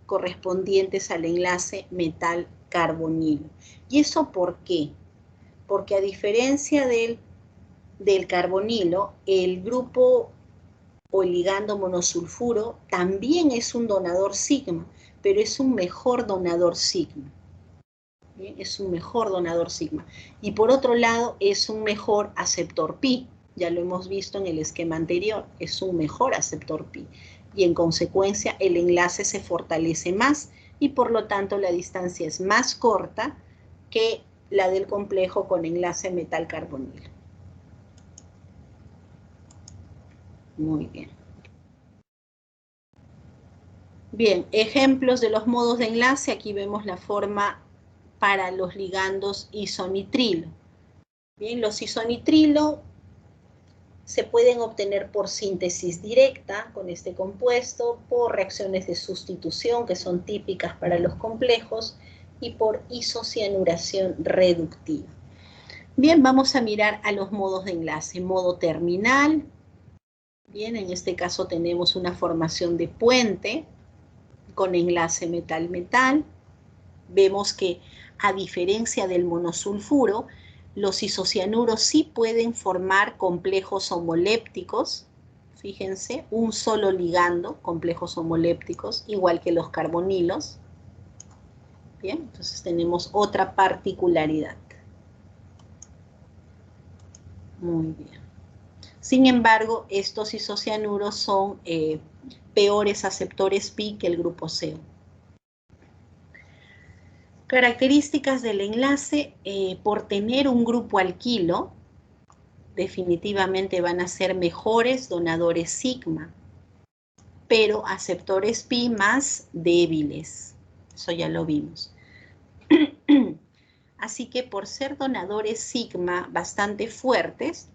correspondientes al enlace metal-carbonilo. ¿Y eso por qué? Porque a diferencia del carbonilo, el grupo o ligando monosulfuro también es un donador sigma, pero es un mejor donador sigma. ¿Bien? Es un mejor donador sigma. Y por otro lado, es un mejor aceptor pi. Ya lo hemos visto en el esquema anterior, es un mejor aceptor pi. Y en consecuencia, el enlace se fortalece más y por lo tanto la distancia es más corta que la del complejo con enlace metal-carbonilo. Muy bien. Bien, ejemplos de los modos de enlace. Aquí vemos la forma para los ligandos isonitrilo. Bien, los isonitrilo se pueden obtener por síntesis directa con este compuesto, por reacciones de sustitución que son típicas para los complejos y por isocianuración reductiva. Bien, vamos a mirar a los modos de enlace. Modo terminal. Bien, en este caso tenemos una formación de puente con enlace metal-metal. Vemos que a diferencia del monosulfuro, los isocianuros sí pueden formar complejos homolépticos. Fíjense, un solo ligando, complejos homolépticos, igual que los carbonilos. Bien, entonces tenemos otra particularidad. Muy bien. Sin embargo, estos isocianuros son peores aceptores pi que el grupo CO. Características del enlace, por tener un grupo alquilo, definitivamente van a ser mejores donadores sigma, pero aceptores pi más débiles. Eso ya lo vimos. Así que por ser donadores sigma bastante fuertes,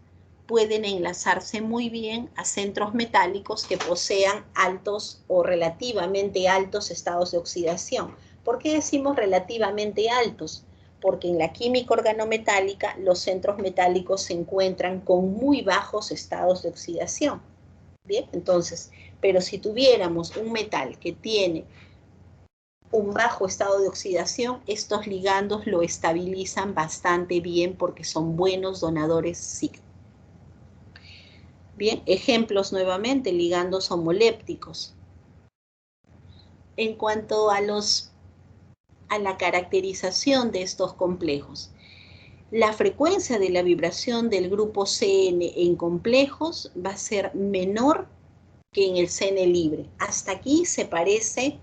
pueden enlazarse muy bien a centros metálicos que posean altos o relativamente altos estados de oxidación. ¿Por qué decimos relativamente altos? Porque en la química organometálica los centros metálicos se encuentran con muy bajos estados de oxidación. Bien, entonces, pero si tuviéramos un metal que tiene un bajo estado de oxidación, estos ligandos lo estabilizan bastante bien porque son buenos donadores sigma. Bien, ejemplos nuevamente, ligandos homolépticos. En cuanto a la caracterización de estos complejos, la frecuencia de la vibración del grupo CN en complejos va a ser menor que en el CN libre. Hasta aquí se parece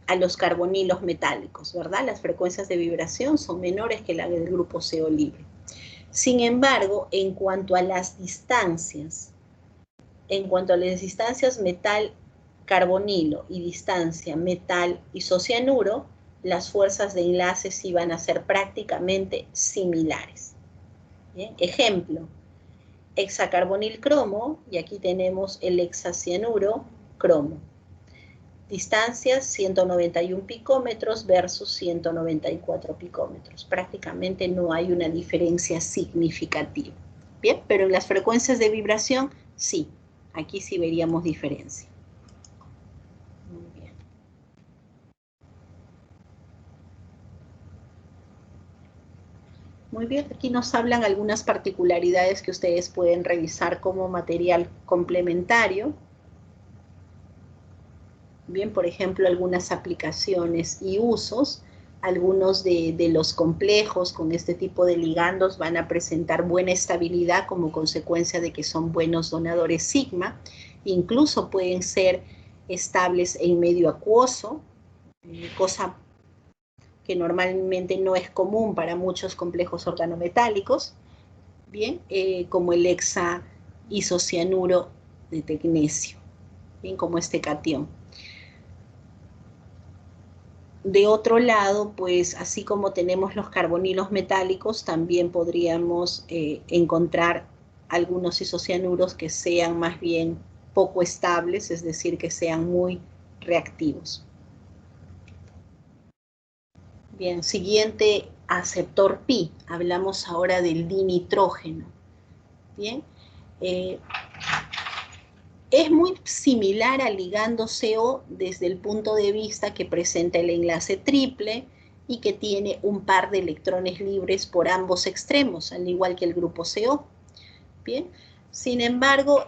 a los carbonilos metálicos, ¿verdad? Las frecuencias de vibración son menores que la del grupo CO libre. Sin embargo, en cuanto a las distancias metal carbonilo y distancia metal isocianuro, las fuerzas de enlace sí van a ser prácticamente similares. Bien, ejemplo, hexacarbonil cromo, y aquí tenemos el hexacianuro cromo. Distancias 191 picómetros versus 194 picómetros. Prácticamente no hay una diferencia significativa. Bien, pero en las frecuencias de vibración, sí. Aquí sí veríamos diferencia. Muy bien. Muy bien, aquí nos hablan algunas particularidades que ustedes pueden revisar como material complementario. Bien, por ejemplo, algunas aplicaciones y usos. Algunos de los complejos con este tipo de ligandos van a presentar buena estabilidad como consecuencia de que son buenos donadores sigma. Incluso pueden ser estables en medio acuoso, cosa que normalmente no es común para muchos complejos organometálicos, bien, como el hexaisocianuro de tecnecio, bien, como este catión. De otro lado, pues así como tenemos los carbonilos metálicos, también podríamos encontrar algunos isocianuros que sean más bien poco estables, es decir, que sean muy reactivos. Bien, siguiente aceptor pi. Hablamos ahora del dinitrógeno. Bien, es muy similar al ligando CO desde el punto de vista que presenta el enlace triple y que tiene un par de electrones libres por ambos extremos, al igual que el grupo CO. Bien, sin embargo,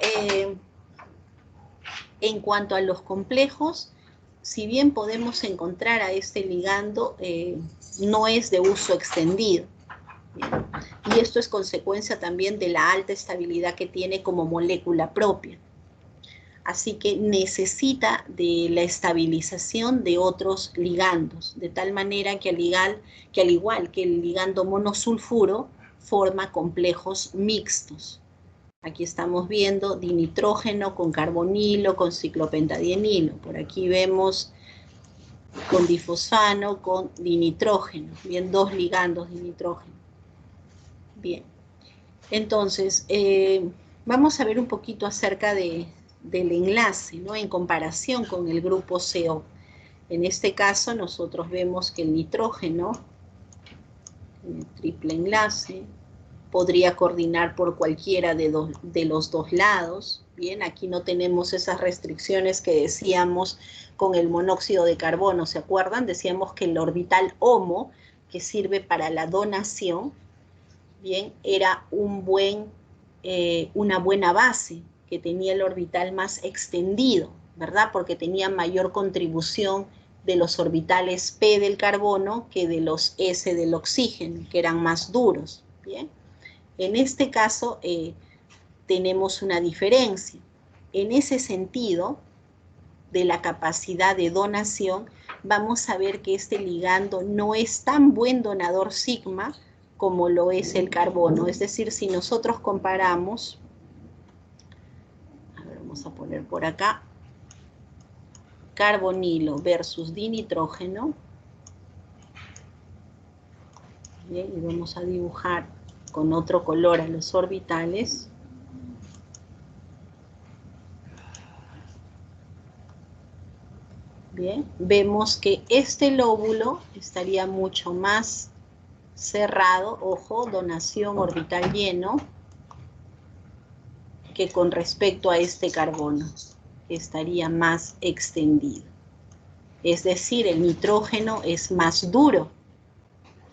en cuanto a los complejos, si bien podemos encontrar a este ligando, no es de uso extendido. Bien, y esto es consecuencia también de la alta estabilidad que tiene como molécula propia. Así que necesita de la estabilización de otros ligandos, de tal manera que al igual que el ligando monosulfuro, forma complejos mixtos. Aquí estamos viendo dinitrógeno con carbonilo, con ciclopentadienilo. Por aquí vemos con difosfano, con dinitrógeno. Bien, dos ligandos dinitrógeno. Bien, entonces, vamos a ver un poquito acerca del enlace, ¿no? En comparación con el grupo CO. En este caso, nosotros vemos que el nitrógeno, el triple enlace, podría coordinar por cualquiera de los dos lados. Bien, aquí no tenemos esas restricciones que decíamos con el monóxido de carbono, ¿se acuerdan? Decíamos que el orbital HOMO, que sirve para la donación, bien, era una buena base, que tenía el orbital más extendido, ¿verdad? Porque tenía mayor contribución de los orbitales P del carbono que de los S del oxígeno, que eran más duros, ¿bien? En este caso tenemos una diferencia. En ese sentido, de la capacidad de donación, vamos a ver que este ligando no es tan buen donador sigma como lo es el carbono. Es decir, si nosotros comparamos, a ver, vamos a poner por acá, carbonilo versus dinitrógeno. Bien, y vamos a dibujar con otro color a los orbitales. Bien, vemos que este lóbulo estaría mucho más cerrado, ojo, donación orbital lleno, que con respecto a este carbono, que estaría más extendido. Es decir, el nitrógeno es más duro,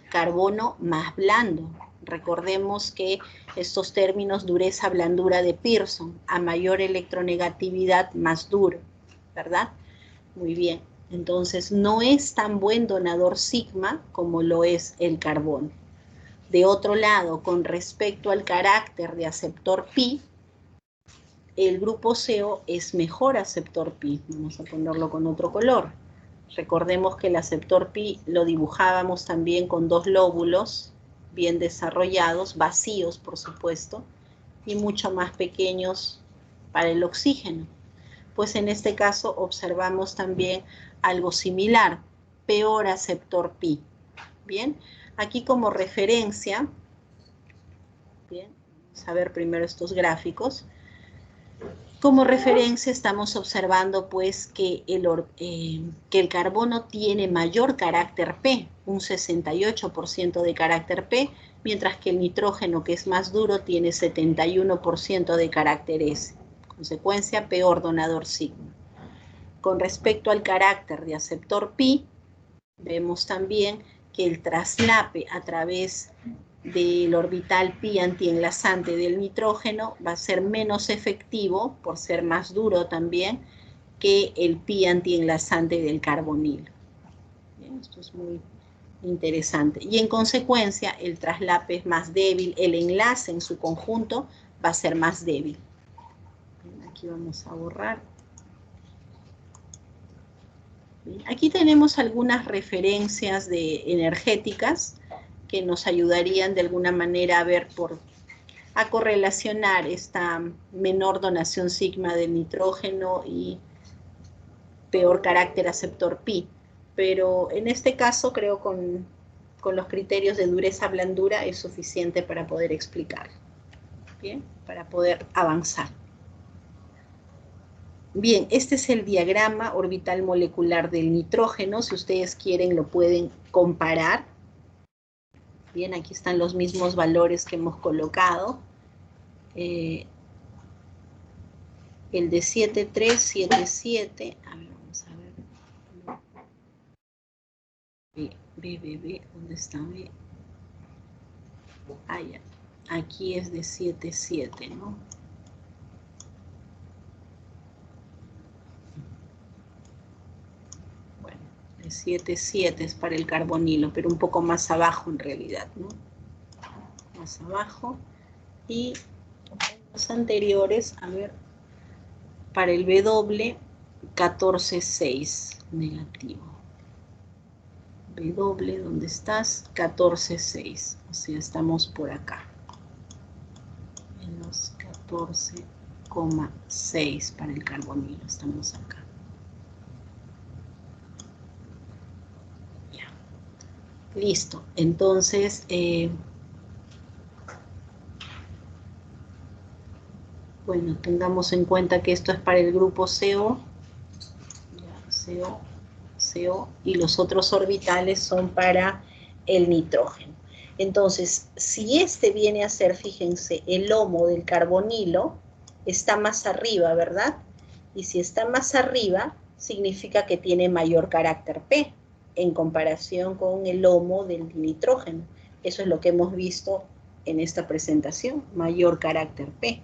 carbono más blando. Recordemos que estos términos dureza, blandura de Pearson, a mayor electronegatividad, más duro, ¿verdad? Muy bien, entonces no es tan buen donador sigma como lo es el carbono. De otro lado, con respecto al carácter de aceptor pi, el grupo CO es mejor aceptor pi. Vamos a ponerlo con otro color. Recordemos que el aceptor pi lo dibujábamos también con dos lóbulos bien desarrollados, vacíos por supuesto, y mucho más pequeños para el oxígeno. Pues en este caso observamos también algo similar, peor aceptor pi. Bien, aquí como referencia, bien, vamos a ver primero estos gráficos. Como referencia estamos observando pues que el carbono tiene mayor carácter P, un 68% de carácter P, mientras que el nitrógeno, que es más duro, tiene 71% de carácter S. Consecuencia, peor donador sigma. Con respecto al carácter de aceptor pi, vemos también que el traslape a través del orbital pi antienlazante del nitrógeno va a ser menos efectivo, por ser más duro también, que el pi antienlazante del carbonilo. Bien, esto es muy interesante. Y en consecuencia, el traslape es más débil, el enlace en su conjunto va a ser más débil. Bien, aquí vamos a borrar. Aquí tenemos algunas referencias energéticas que nos ayudarían de alguna manera a correlacionar esta menor donación sigma del nitrógeno y peor carácter aceptor pi. Pero en este caso creo con los criterios de dureza-blandura es suficiente para poder explicar. Bien, para poder avanzar. Bien, este es el diagrama orbital molecular del nitrógeno. Si ustedes quieren, lo pueden comparar. Bien, aquí están los mismos valores que hemos colocado. El de 7,3, 7,7. A ver, vamos a ver. B, ¿dónde está B? Ah, ya. Aquí es de 7,7, ¿no? De 7,7 es para el carbonilo, pero un poco más abajo en realidad, ¿no? Más abajo. Y los anteriores, a ver, para el W, 14,6 negativo. W, ¿dónde estás? 14,6. O sea, estamos por acá. Menos 14,6 para el carbonilo. Estamos acá. Listo, entonces, bueno, tengamos en cuenta que esto es para el grupo CO, CO, y los otros orbitales son para el nitrógeno. Entonces, si este viene a ser, fíjense, el HOMO del carbonilo, está más arriba, ¿verdad? Y si está más arriba, significa que tiene mayor carácter P, en comparación con el HOMO del nitrógeno. Eso es lo que hemos visto en esta presentación, mayor carácter P.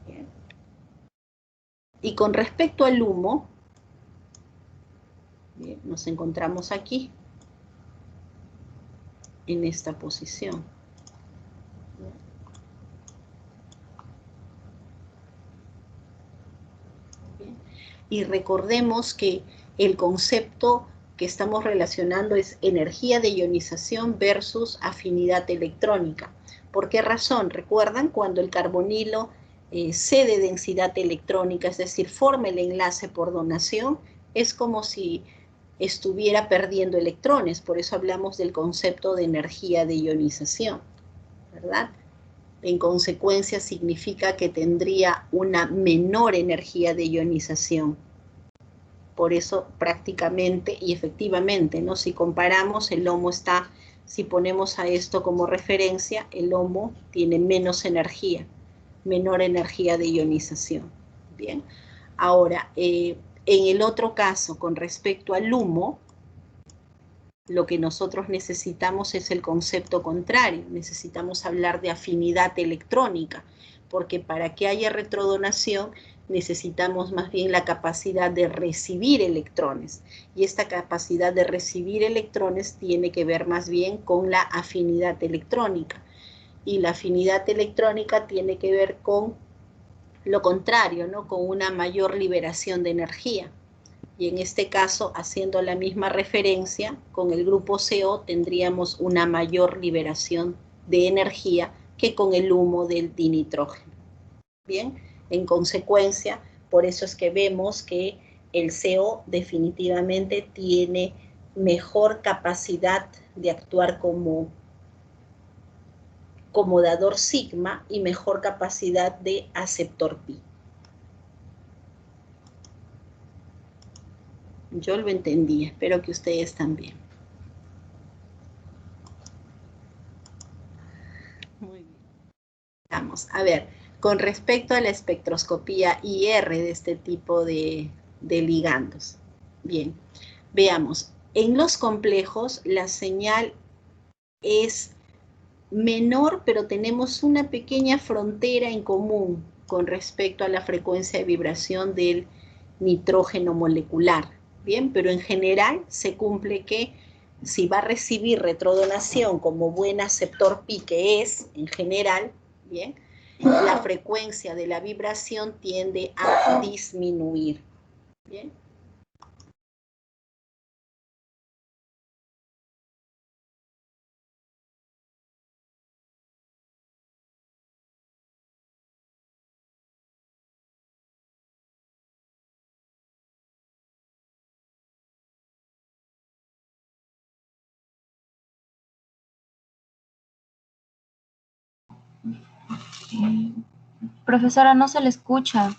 Bien. Y con respecto al humo, bien, nos encontramos aquí, en esta posición. Bien. Y recordemos que el concepto que estamos relacionando es energía de ionización versus afinidad electrónica. ¿Por qué razón? Recuerdan cuando el carbonilo cede densidad electrónica, es decir, forma el enlace por donación, es como si estuviera perdiendo electrones, por eso hablamos del concepto de energía de ionización, ¿verdad? En consecuencia significa que tendría una menor energía de ionización. Por eso prácticamente y efectivamente, ¿no? Si comparamos, el HOMO está, si ponemos a esto como referencia, el HOMO tiene menos energía, menor energía de ionización. Bien, ahora, en el otro caso, con respecto al humo, lo que nosotros necesitamos es el concepto contrario, necesitamos hablar de afinidad electrónica, porque para que haya retrodonación necesitamos más bien la capacidad de recibir electrones, y esta capacidad de recibir electrones tiene que ver más bien con la afinidad electrónica, y la afinidad electrónica tiene que ver con lo contrario, ¿no? Con una mayor liberación de energía. Y en este caso, haciendo la misma referencia, con el grupo CO tendríamos una mayor liberación de energía que con el humo del dinitrógeno. Bien, en consecuencia, por eso es que vemos que el CO definitivamente tiene mejor capacidad de actuar como dador sigma y mejor capacidad de aceptor pi. Yo lo entendí, espero que ustedes también. Muy bien. Vamos a ver, con respecto a la espectroscopía IR de este tipo de ligandos. Bien, veamos. En los complejos la señal es menor, pero tenemos una pequeña frontera en común con respecto a la frecuencia de vibración del nitrógeno molecular. Bien, pero en general se cumple que si va a recibir retrodonación como buen aceptor pi que es, en general, bien, la frecuencia de la vibración tiende a disminuir. Bien. Profesora, no se le escucha.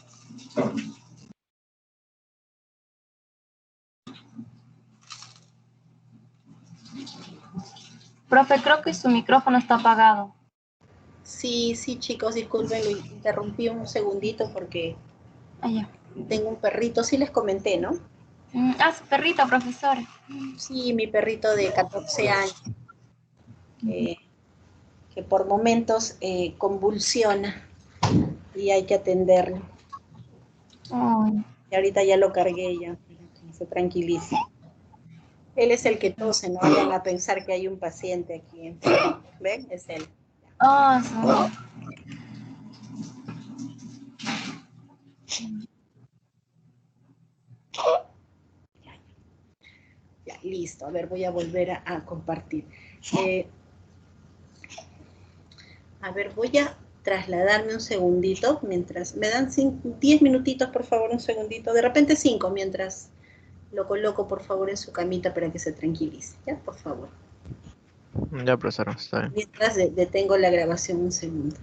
Profe, creo que su micrófono está apagado. Sí, chicos, disculpen, lo interrumpí un segundito porque Allá. tengo un perrito, sí les comenté, ¿no? Su perrito, profesora. Sí, mi perrito de 14 años, que por momentos convulsiona y hay que atenderlo. Ay. Y ahorita ya lo cargué ya, para que se tranquilice. Él es el que tose, no vayan a pensar que hay un paciente aquí. ¿Ven? Es él. Oh, sí. Ya, listo. A ver, voy a volver a compartir. A ver, voy a trasladarme un segundito mientras me dan 10 minutitos, por favor, un segundito. De repente 5, mientras lo coloco, por favor, en su camita para que se tranquilice. ¿Ya? Por favor. Ya, profesora, está bien. Mientras detengo la grabación un segundo.